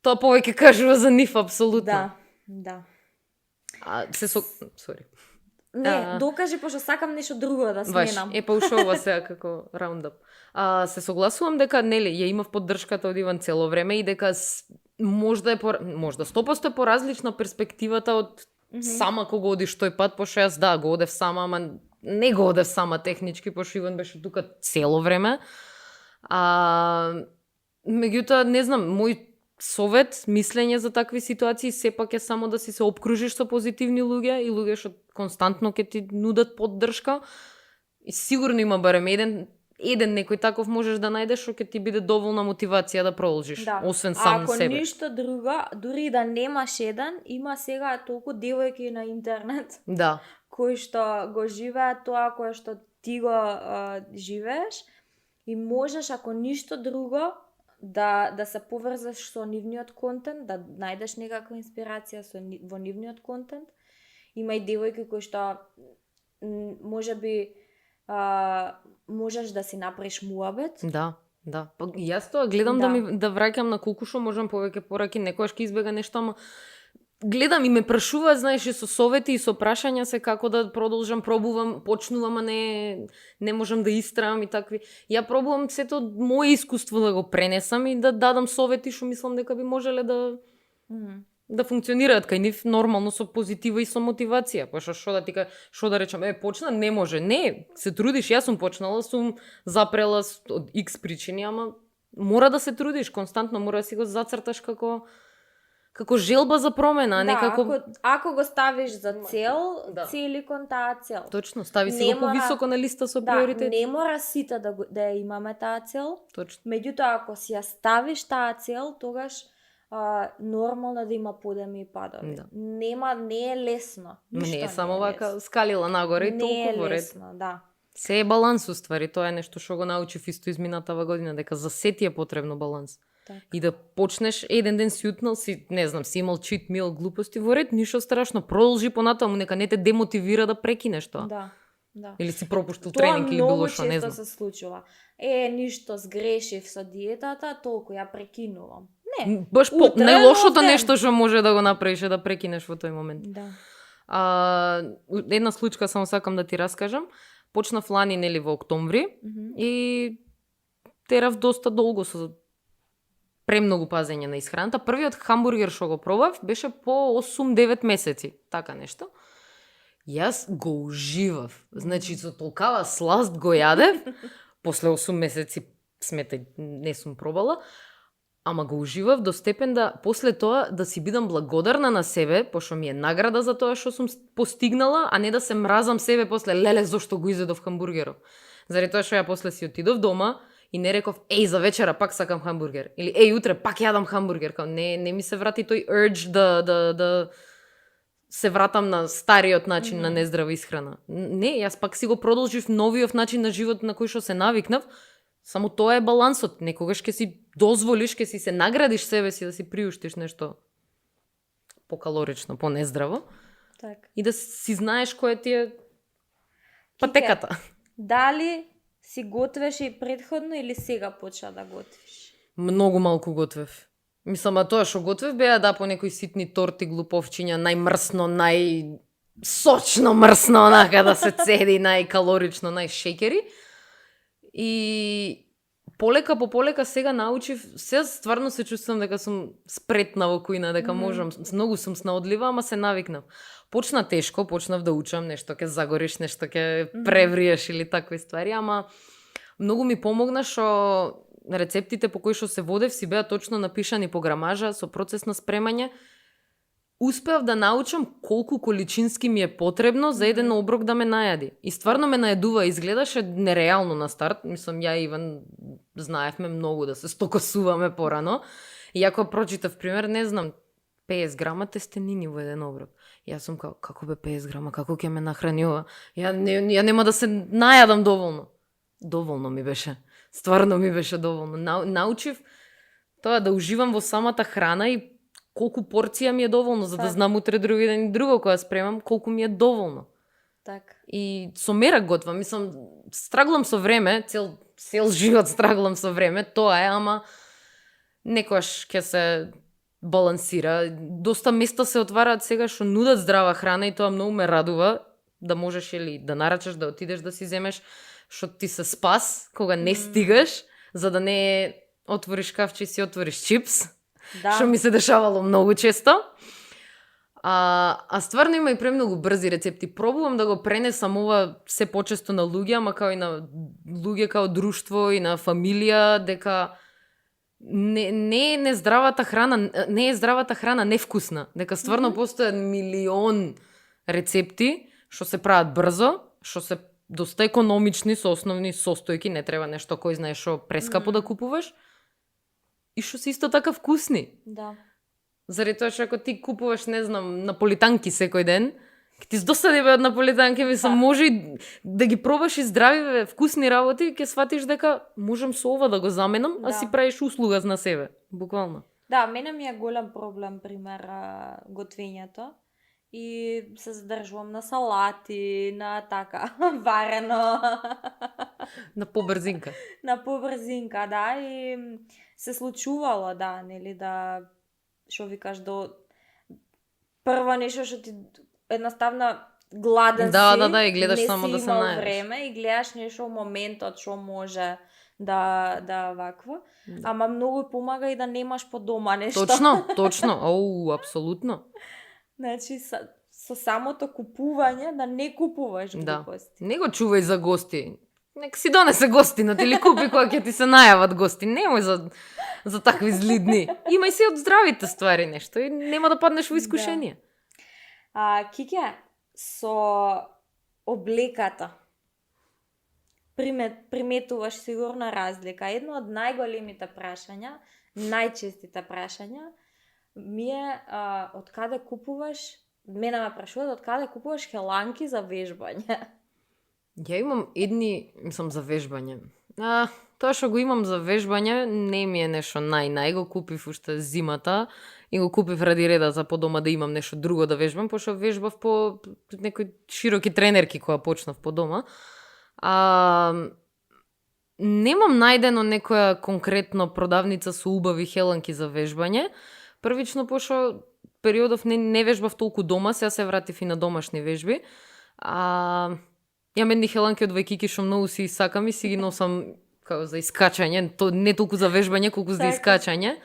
тоа повеќе кажува за нив апсолутно. Да. Сори. Не, докажи, пошто сакам нешто друго да сменам. Па ушова сега како раундап. Се согласувам дека нели ја имав поддршката од Иван цело време и дека можда 100% е поразлична перспективата од сама кога одиш тој пат, пошто јас го одев сама, ама не го одев сама технички, пошто Иван беше тука цело време. Меѓутоа, не знам, мој совет, мислење за такви ситуации сепак е само да си се опкружиш со позитивни луѓе и луѓе што константно ќе ти нудат поддршка. И сигурно има барем еден некој таков можеш да најдеш што ќе ти биде доволна мотивација да продолжиш, освен сам себе. Ако ништо друго, дури да немаш еден, има сега толку девојки на интернет. Да. Кои што го живеат тоа кое што ти го живееш и можеш ако ништо друго да се поврзаш со нивниот контент, да најдеш некаква инспирација во нивниот контент. Има и девојки кои што можеби можеш да си направиш муабет. Да. Па јас тоа гледам да враќам на колку што можам повеќе пораки, некојаш ќе избега нешто, ама гледам и ме прашуваат, знаеш, и со совети и со прашања се како да продолжам, пробувам, почнувам, а не можам да истраам и такви. Ја пробувам сето моје искуство да го пренесам и да дадам совети што мислам дека би можеле да функционираат кај нив нормално со позитива и со мотивација. Пошто што да речам, почна, не може. Не, се трудиш, јас сум почнала, сум запрела од X причини, ама мора да се трудиш константно, мора да си го зацрташ како желба за промена, а не како... Ако го ставиш за цел, цели кон таа цел. Точно, стави си го повисоко на листа со приоритети. Не мора сите да ја имаме таа цел. Точно. Меѓутоа, ако си ја ставиш таа цел, тогаш нормално да има подеми и падови. Да. Не е лесно. Не е само вака скалила нагоре и толку во ред. Не е лесно, да. Се е баланс уствари, тоа е нешто што го научив исто изминатава година, дека за се ти е потребно баланс. Так. И да почнеш еден ден си утнал, си имал чит мил глупости во ред, ништо страшно, продолжи понатаму, нека не те демотивира да прекинеш тоа. Да. Или си пропуштил тренинг или било што, не знам. Тоа многу често се случува. Ништо сгрешив со диетата, толку ја прекинувам. Не. Баш најлошото нешто што може да го направиш е да прекинеш во тој момент. Да. Една случка само сакам да ти раскажам. Почнав лани, нели, во октомври и терав доста долго со премногу пазење на исхраната. Првиот хамбургер што го пробав беше по 8-9 месеци, така нешто. Јас го уживав. Значи, со толкава сласт го јадев, после 8 месеци сметај, не сум пробала, ама го уживав до степен да после тоа да си бидам благодарна на себе, пошто ми е награда за тоа што сум постигнала, а не да се мразам себе после, леле, зошто го изедов хамбургеров. Заради тоа што ја после си отидов дома и не реков, еј, за вечера пак сакам хамбургер. Или, еј, утре пак јадам хамбургер. Као, не ми се врати тој urge да се вратам на стариот начин на нездрава исхрана. Не, јас пак си го продолжив новиот начин на живот на кој што се навикнав. Само тоа е балансот. Некогаш ќе си дозволиш, ќе си се наградиш себе си да си приуштиш нешто покалорично, понездраво. Так. И да си знаеш која ти е патеката. Дали си готвеш и предходно или сега почна да готвиш? Многу малку готвев. Мислам, а тоа што готвев беа да по некои ситни торти, глуповчиња, најмрсно, најсочно мрсно, онака да се цеди, најкалорично, најшекери. И полека по полека сега научив, сега стварно се чувствам дека сум спретна во кујна, дека можам, многу сум снаодлива, ама се навикнав. Почна тешко, почнав да учам, нешто ќе загориш, нешто ќе превриеш или такви ствари, ама многу ми помогна што рецептите по кои што се водев си беа точно напишани по грамажа, со процес на спремање. Успеав да научам колку количински ми е потребно за еден оброк да ме најади. И стварно ме најадува, изгледаше нереално на старт. Мислам, ја и Иван знаевме многу да се стокосуваме порано. И ако прочитав пример, не знам, 50 грама тестенини во еден оброк. Јас сум како бе 50 грама, како ќе ме нахрани ова? Ја нема да се најадам доволно. Доволно ми беше. Стварно ми беше доволно. Научив тоа да уживам во самата храна и колку порција ми е доволно, за да знам утре други ден и друго кога спремам, колку ми е доволно. Так. И со мерак готвам, мислам, страглам со време, цел живот страглам со време, тоа е, ама некојаш ќе се балансира. Доста места се отвараат сега што нудат здрава храна и тоа многу ме радува, да можеш или да нарачаш, да отидеш да си земеш што ти се спас кога не стигаш, за да не отвориш кафче и си отвориш чипс. Да. Што ми се дешавало многу често. А стварно има и премногу брзи рецепти. Пробувам да го пренесам ова се почесто на луѓе, ама као и на луѓе као друштво и на фамилија, дека не е здравата храна невкусна. Дека стварно постојат милион рецепти што се прават брзо, што се доста економични со основни состојки, не треба нешто кој знае што прескапо да купуваш. И што се исто така вкусни. Да. Заради тоа што ако ти купуваш, не знам, наполитанки секој ден, ќе ти здосади бе од наполитанки, мислам, може и да ги пробаш и здрави, вкусни работи, ќе сватиш дека можам со ова да го заменам, а си правиш услуга на себе, буквално. Да, мене ми е голем проблем, пример, готвењето. И се задржувам на салати, на така, варено. На побрзинка. На побрзинка, да, и се случувало, да, нели, да, што викаш, до прво нешто што ти едноставно гладен си, Да, и гледаш не само си да се имал најдеш. време и гледаш нешто моментот што може да вакво. Ама многу помага и да немаш по дома нешто. Точно, апсолутно. Значи, со самото купување, да не купуваш глупости. Не го чувај за гости. Нека си донесе гостинот или купи кога ќе ти се најават гости. Немој за такви зли дни. Имај се од здравите ствари нешто и нема да паднеш во искушение. Кике, со облеката приметуваш сигурно разлика. Едно од најголемите прашања, најчестите прашања, ми е од каде купуваш, мене ме прашуваат од каде купуваш хеланки за вежбање. Ја имам едни, мислам, за вежбање. Тоа што го имам за вежбање не ми е нешто нај. Го купив уште зимата и го купив ради реда за по дома да имам нешто друго да вежбам, пошто вежбав по некои широки тренерки кога почнав по дома. Немам најдено некоја конкретно продавница со убави хеланки за вежбање. Првично, пошто периодов не вежбав толку дома, сега се вратив и на домашни вежби. Јам едни хеланки од Вајкики што многу си сакам и си ги носам као за искачање, не толку за вежбање, колку за Така. искачање.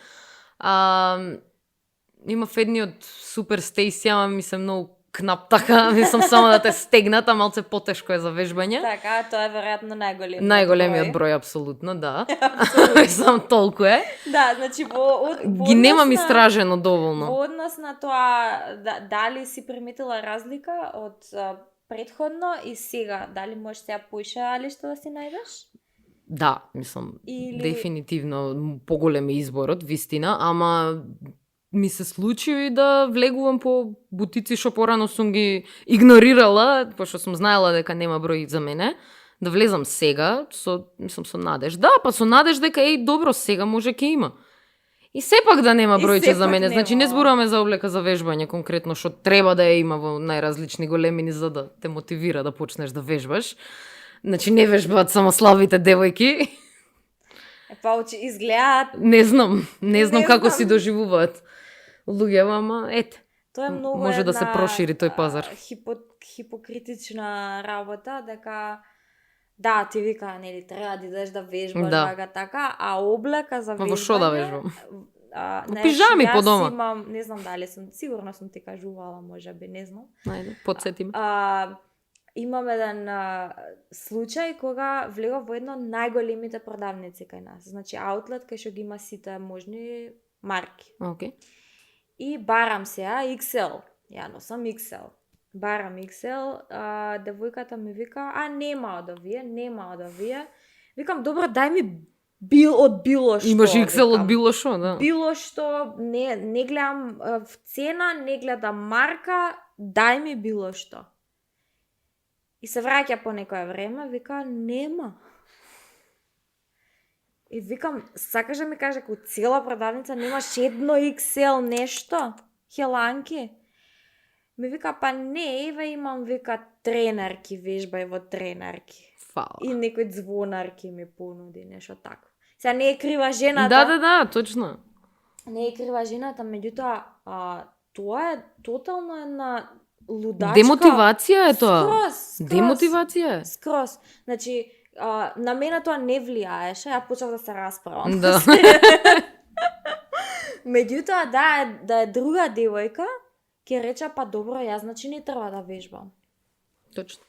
Имав едниот супер стейси, ама ми се многу кнап така, мислам само да те стегнат, а малце потешко е за вежбање. Така, тоа е веројатно најголемиот Најголемиот број, апсолутно, да. Мислам, толку е. Да, значи Ги немам истражено доволно. Во однос на тоа, дали си приметила разлика од претходно и сега, дали можеш сега поише алишта да си најдеш? Да, мислам, Или- дефинитивно поголем е изборот, вистина, ама ми се случи и да влегувам по бутици што порано сум ги игнорирала, пошто сум знаела дека нема број за мене, да влезам сега, со надеж. Да, па со надеж дека добро, сега може ке има. И сепак да нема И бројче за сепак мене. Значи не нема. зборуваме за облека за вежбање конкретно, што треба да ја има во најразлични големини за да те мотивира да почнеш да вежбаш. Значи не вежбаат само слабите девојки. Па очи изгледаат. Не знам како знам. си доживуваат луѓе, ама ете. Тоа е многу Може да се една, прошири тој пазар. Хипокритична работа, дека да, ти вика, нели, треба да идеш да вежбаш, Да. така, а облека за Ма вежбање... во шо да вежбам? Во знаеш, пижами по јас дома. Имам, не знам дали сигурно сум ти кажувала, можеби, не знам. Ајде, потсети ме. Имам еден случај кога влегов во едно најголемите продавници кај нас. Значи, аутлет кај што ги има сите можни марки. Океј. И барам сега XL. Ја носам XL. Барам XL, девојката ми вика, нема од овие. Викам, добро, дај ми од било што. Имаш XL од викам. било шо, да. Било што, не гледам цена, не гледам марка, дај ми било што. И се враќа по некое време, вика, нема. И викам, сакаш да ми каже, како цела продавница немаш едно XL нешто? Хеланки? Ми вика, па не, еве имам, вика, тренерки, вежбај во тренерки. Фала. И некој звонарки ми понуди, нешто такво. Сега не е крива жената. Да, точно. Не е крива жената, меѓутоа, тоа е тотално една лудачка. Демотивација е тоа. Скроз. Демотивација е. Скроз. Значи, на мене тоа не влијаеше, ја почнав да се расправам. Да. Меѓутоа, да е друга девојка, ќе рече, па добро, јас значи не треба да вежбам. Точно.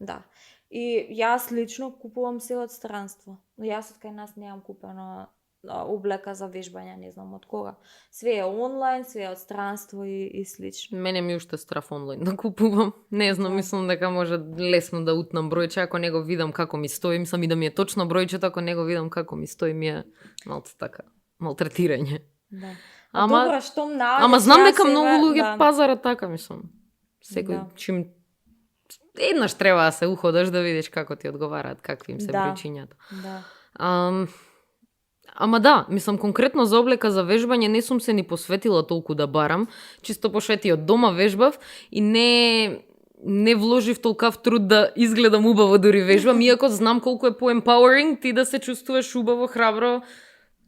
Да. И јас лично купувам се од странство. Но јас од кај нас немам купено облека за вежбање, не знам од кога. Све е онлайн, све е од странство и слично. Мене ми уште страф онлайн да купувам. Не знам, мислам дека може лесно да утнам бројче, ако не го видам како ми стои, мислам и да ми е точно бројчето, ако не го видам како ми стои, ми е малце така малтретирање. Да. Ама- добро, што наоѓаш, Ама знам јас дека многу еве, луѓе пазарат така, мислам. Секој Да. чим еднаш треба да се уходаш да видиш како ти одговараат, какви им се Да. бројчињата. Да. Ама да, мислам конкретно за облека за вежбање не сум се ни посветила толку да барам, чисто пошто ети од дома вежбав и не вложив толкав труд да изгледам убаво дури вежбам, иако знам колку е по-empowering ти да се чувствуваш убаво, храбро,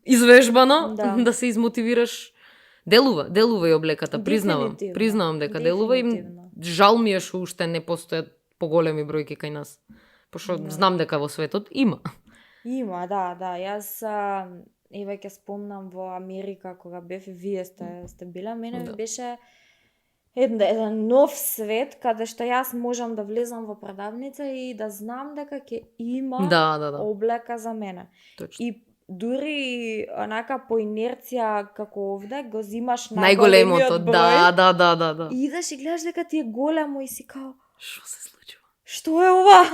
извежбано, да се измотивираш. Делува и облеката, признавам. Дефинитивно. Признавам дека делува и Дефинитивно. жал ми е што уште не постојат поголеми бројки кај нас. Пошто Да. знам дека во светот има. Има, да. Јас еве ќе спомнам во Америка кога бев и вие сте биле, мене ми Да. беше еден нов свет каде што јас можам да влезам во продавница и да знам дека ќе има Да. облека за мене. Точно. И дури онака по инерција како овде го зимаш Најголемото, најголемиот број. да. И идеш и гледаш дека ти е големо и си као, Што се случува? што е ова?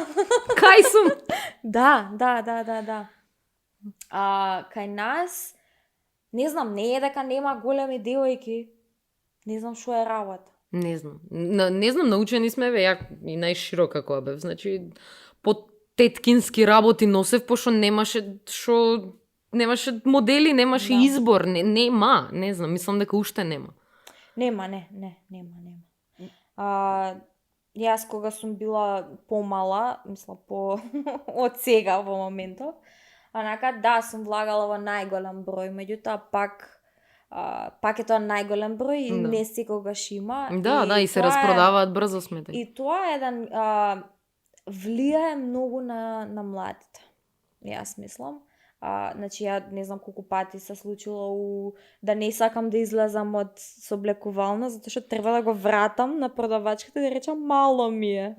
Кај сум? Да. Кај нас, не знам, не е дека нема големи девојки. Не знам што е работа. Не знам. Не знам, научени сме, ја и најширока која бев. Значи, по теткински работи носев, пошто немаше модели, немаше Да. избор. Нема, не знам, мислам дека уште нема. Нема. Јас кога сум била помала, мисла од сега во моментов, да, сум влагала во најголем број, меѓутоа пак е тоа најголем број и Да. не секогаш има. Да, и се тоа е- распродаваат брзо сметај. И тоа е еден влијае многу на младите. јас мислам. Значи, ја не знам колку пати се случило да не сакам да излезам од соблекувална, затоа што треба да го вратам на продавачката и да речам мало ми е.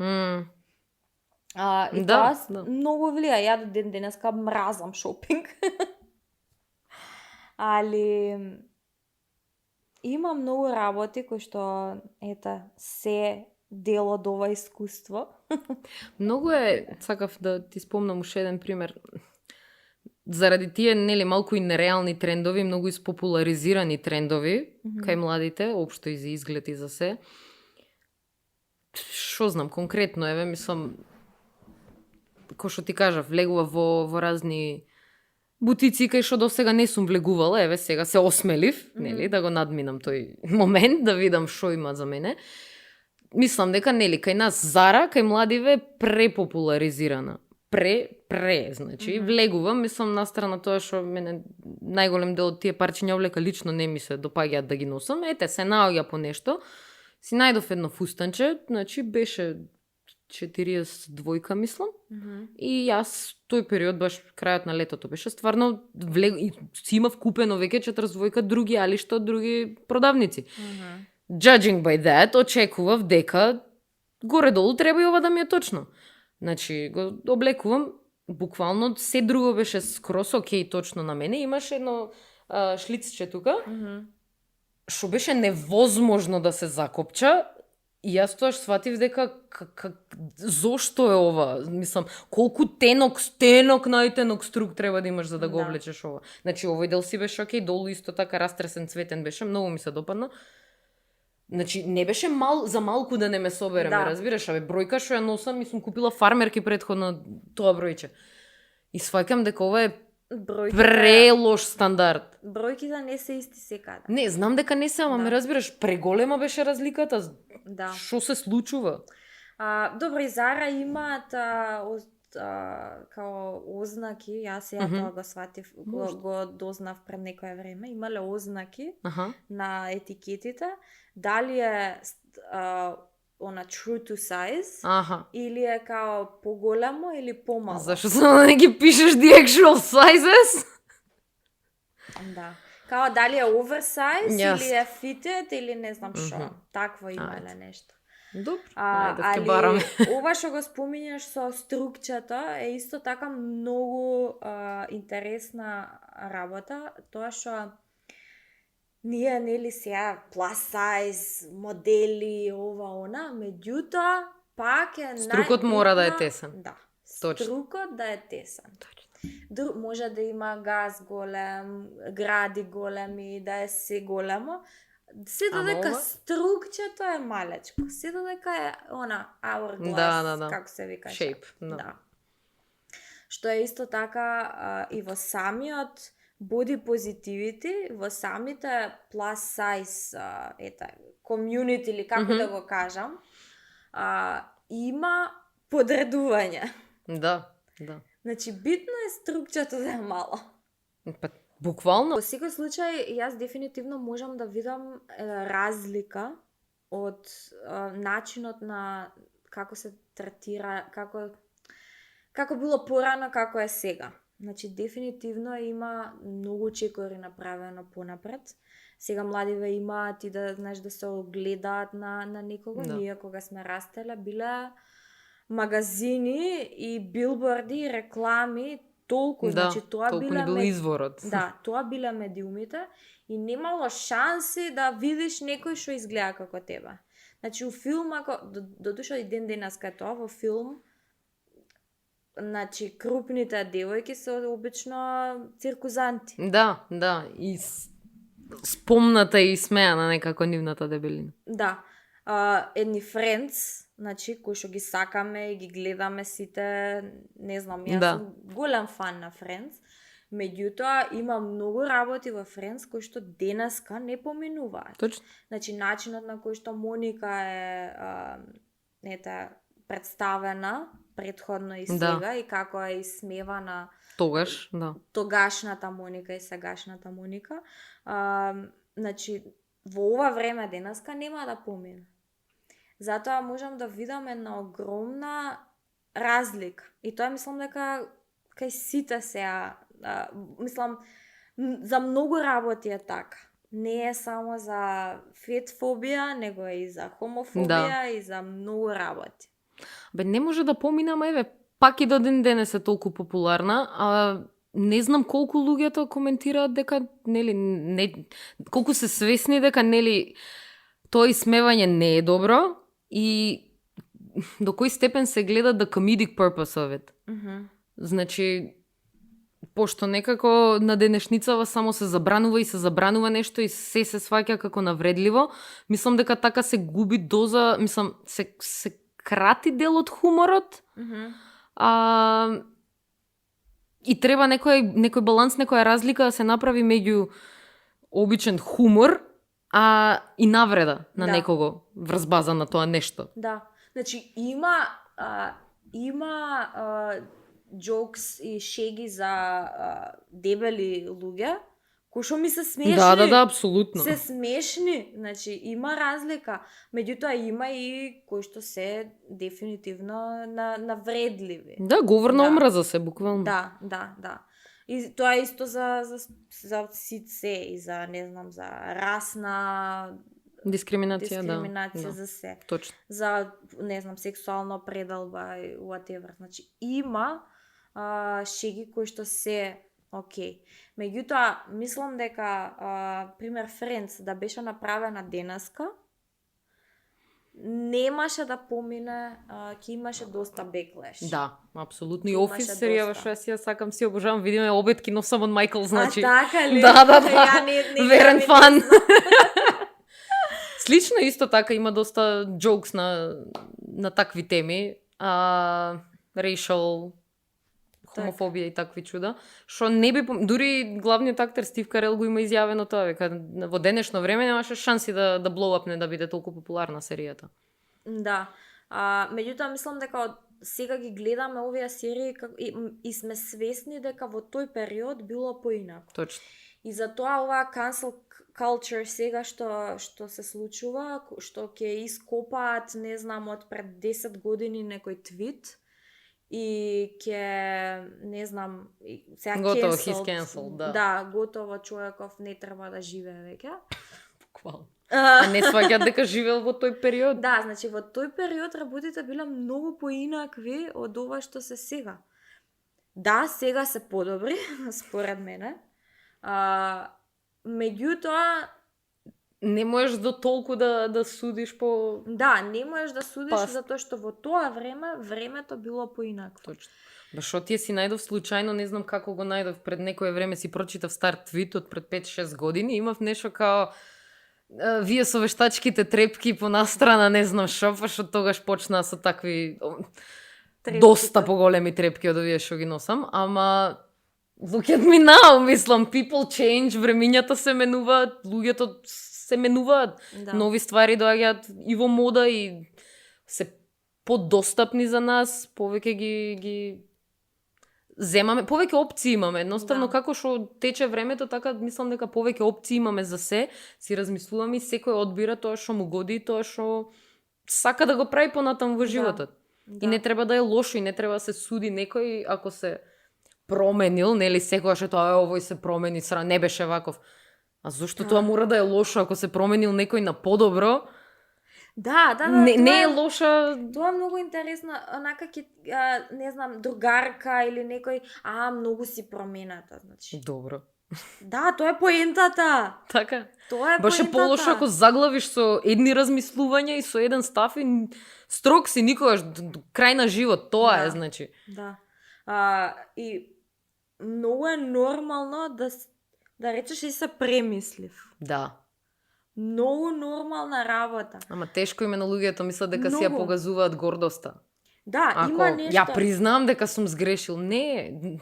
И Да, тоа многу влија. Ја до ден денеска мразам шопинг. Али има многу работи кои што се дел од ова искуство. Многу сакав да ти спомнам уште еден пример. Заради тие, нели, малку и нереални трендови, многу испопуларизирани трендови кај младите, општо и за изглед и за се. Шо знам, конкретно, мислам, кој што ти кажав, влегува во разни бутици кај што досега не сум влегувала, сега се осмелив, нели, да го надминам тој момент, да видам шо има за мене. Мислам дека, нели, кај нас Зара, кај младиве препопуларизирана. Значи, влегувам, мислам, настрана тоа што мене најголем дел од тие парчиња облека лично не ми се допаѓаат да ги носам. Се наоѓа по нешто. Си најдов едно фустанче, значи беше 42 мислам. И јас тој период, баш крајот на летото беше, стварно си имав купено веќе 42 други алишта од други продавници. Judging by that, очекував дека горе-долу треба и ова да ми е точно. Значи, го облекувам, буквално се друго беше скрос окей точно на мене. Имаше едно шлицче тука, што беше невозможно да се закопча. И јас тоа сватив дека зошто е ова? Мислам, колку стенок најтенок струк треба да имаш за да го облечеш ова. Значи, овој дел си беше окей, долу исто така растресен цветен беше, многу ми се допадна. Значи, не беше за малку да не ме собереме, разбираш? Бројка што ја носам и сум купила фармерки предходно тоа бројче. И сваќам дека ова е прелош стандард. Бројките не се исти секаде. Не, знам дека не се, ама ме разбираш, преголема беше разликата. Што се случува? Добро, и Зара имаат као ознаки, јас тоа го сватив, го дознав пред некое време, имале ознаки на етикетите, дали е true to size, или е као поголемо или помало. Зашто само да не ги пишеш the actual sizes? Да. Као дали е oversize или е fitted или не знам шо. Такво имале нешто. Добро, ајде, ќе бараме. Ова што го споминјаш со струкчето е исто така многу интересна работа, тоа што ние, нели, сега plus size, модели, ова, она, меѓутоа, пак е струкот мора да е тесен. Да, струкот да е тесен. Може да има газ голем, гради големи, да е се големо, се додека струкчето е малечко, се додека е hourglass, како се вика. Shape, да. Што е исто така и во самиот body positivity, во самите plus size community или како да го кажам, има подредување. Да. Значи, битно е струкчето да е мало. Буквално. Во секој случај, јас дефинитивно можам да видам разлика од начинот на како се третира, како било порано, како е сега. Значи, дефинитивно има многу чекори направено понапред. Сега младиве имаат и да, знаеш, да се огледаат на некого. Ние, кога сме растеле, биле магазини и билборди, реклами, толку, значи тоа биле изворот. Да, тоа биле медиумите и немало шанси да видиш некој што изгледа како тебе. Значи, у филм, додуша и ден денеска е тоа, во филм, значи, крупните девојки се обично циркузанти. Да, и спомната и смеана некако нивната дебелина. Да, едни Friends, значи, кои што ги сакаме и ги гледаме сите, не знам, јас сум голем фан на Friends, меѓутоа има многу работи во Friends кои што денеска не поминуваат. Точно. Значи, начинот на кој што Моника е представена предходно и сега и како е исмевана тогашната Моника и сегашната Моника, значи, во ова време денеска нема да помине. Затоа можам да видам една огромна разлика. И тоа мислам дека кај сите сега, мислам, за многу работи е така. Не е само за фетфобија, него е и за хомофобија и за многу работи. Бе, не може да поминам, еве, пак и до ден денес е толку популарна, а не знам колку луѓето коментираат дека, нели, не, колку се свесни дека, нели, тоа исмевање не е добро и до кој степен се гледа the comedic purpose of it. Значи, пошто некако на денешницава само се забранува нешто и се сваќа како навредливо, мислам дека така се губи доза, мислам, се крати дел од хуморот, и треба некој баланс, некоја разлика да се направи меѓу обичен хумор, и навреда на некого врз база на тоа нешто. Да. Значи, има jokes и шеги за дебели луѓе, кои што ми се смешни. Да, апсолутно. Се смешни, значи има разлика. Меѓутоа има и кои што се дефинитивно навредливи. Да, говор на омраза се буквално. Да. И тоа е исто за сите и за, не знам, за расна дискриминација за се. Точно. За, не знам, сексуална предалба и whatever. Значи, има шеги кои што се окей. Меѓутоа, мислам дека, пример, Friends, да беше направена денеска, немаше да помине, ќе имаше доста беклеш. Да, апсолутно. И Office серија што ја сакам, си обожавам, видиме обетки, но само од Майкл, значи. така ли? Да. Ја верен фан. Слично исто така има доста jokes на такви теми. Racial, хомофобија и такви чуда. Што не би дури главниот актер Стив Карел го има изјавено тоа, века во денешно време немаше шанси да блоуапне да биде толку популарна серијата. Да. Меѓутоа мислам дека сега ги гледаме овие серии и сме свесни дека во тој период било поинако. Точно. И затоа оваа cancel culture сега што се случува, што ќе ископаат, не знам, од пред 10 години некој твит и ќе, не знам, сега готово, he's cancelled, да. Да, готово, човеков не треба да живее веќе. Буквално. А не сваќаат дека живеел во тој период? Да, значи во тој период работите биле многу поинакви од ова што се сега. Да, сега се подобри, според мене. Меѓутоа не можеш до толку да судиш по... Да, не можеш да судиш затоа што во тоа времето било поинакво. Точно. Башо тие си најдов случајно, не знам како го најдов, пред некое време си прочитав стар твит од пред 5-6 години, имав нешто као вие со вештачките трепки по настрана, не знам шо, па што тогаш почнаа со такви доста поголеми трепки од овие што ги носам, ама look at me now, мислам, people change, времињата се менуваат, луѓето се менуваат, нови ствари доаѓаат и во мода и се подостапни за нас, повеќе ги земаме, повеќе опции имаме, едноставно како што тече времето, така мислам дека повеќе опции имаме за се, си размислуваме и секој одбира тоа што му годи, тоа што сака да го прави понатаму во животот. И не треба да е лошо, и не треба да се суди некој ако се променил, нели секогаш тоа овој се промени, не беше ваков. А зошто тоа мора да е лошо ако се променил некој на подобро? Да. Не е лоша. Тоа е многу интересно, онака ќе, не знам, другарка или некој, многу си промената, значи. Добро. Да, тоа е поентата. Така. Тоа е Баш е полошо ако заглавиш со едни размислувања и со еден став и строг си никогаш до крај на живот, тоа е, значи. Да. И многу е нормално да речеш и се премислив. Да. Многу нормална работа. Ама тешко име на луѓето мислат дека си ја погазуваат гордоста. Да, има нешто. Ја признавам дека сум сгрешил. Не,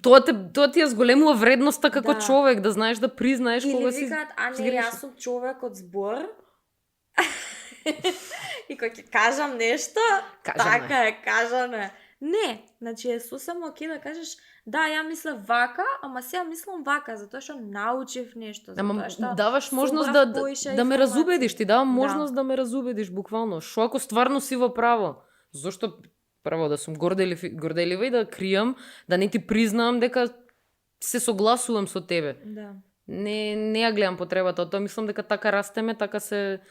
тоа ти ја зголемува вредноста како човек, да знаеш да признаеш кога си сгрешил. Или викаат, јас сум човек од збор. И кога ќе кажам нешто, така е, кажано. Не, значи е сосем окей да кажеш, да, ја мислев вака, ама сега мислам вака, затоа што научив нешто, затоа што даваш можност да ме разубедиш, ти давам можност да ме разубедиш буквално. Шо ако стварно си во право? Зошто прво да сум горделива и да кријам, да не ти признавам дека се согласувам со тебе. Да. Не ја гледам потребата од тоа, мислам дека така растеме, така се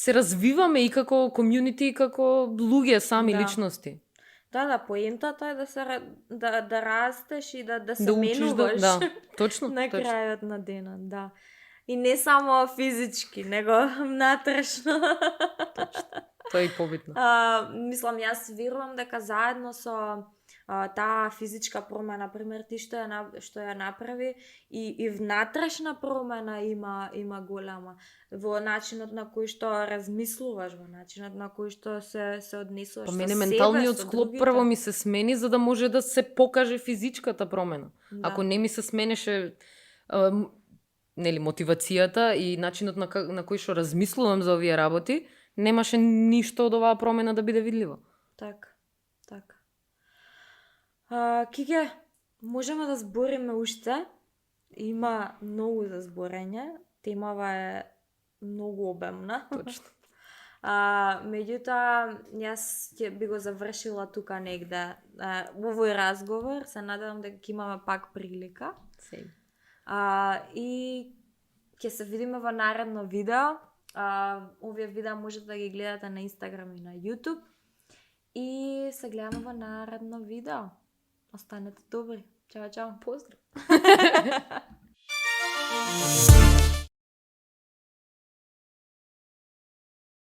развиваме и како комјунити и како луѓе сами, Да. личности. Да, поентата е да растеш и да се Да учиш, менуваш да, точно. на точно. крајот на денот, да. И не само физички, него внатрешно. Тоа е и побитно. Мислам, јас верувам дека заедно со таа физичка промена, например, ти што ја направи, и внатрешна промена има голема во начинот на кој што размислуваш, во начинот на кој што се однесуваш Па со мене себе, менталниот со склоп другите. прво ми се смени за да може да се покаже физичката промена. Да. Ако не ми се сменеше нели мотивацијата и начинот на кој што размислувам за овие работи, немаше ништо од оваа промена да биде видливо. Така. Кике, можеме да збориме уште. Има многу за зборење. Темава е многу обемна. Точно. Меѓутоа, јас ќе би го завршила тука негде овој разговор. Се надевам дека ќе имаме пак прилика. И ќе се видиме во наредно видео. Овие видеа можете да ги гледате на Instagram и на YouTube. И се гледаме во наредно видео. Останете добри. Чао, чао. Поздрав.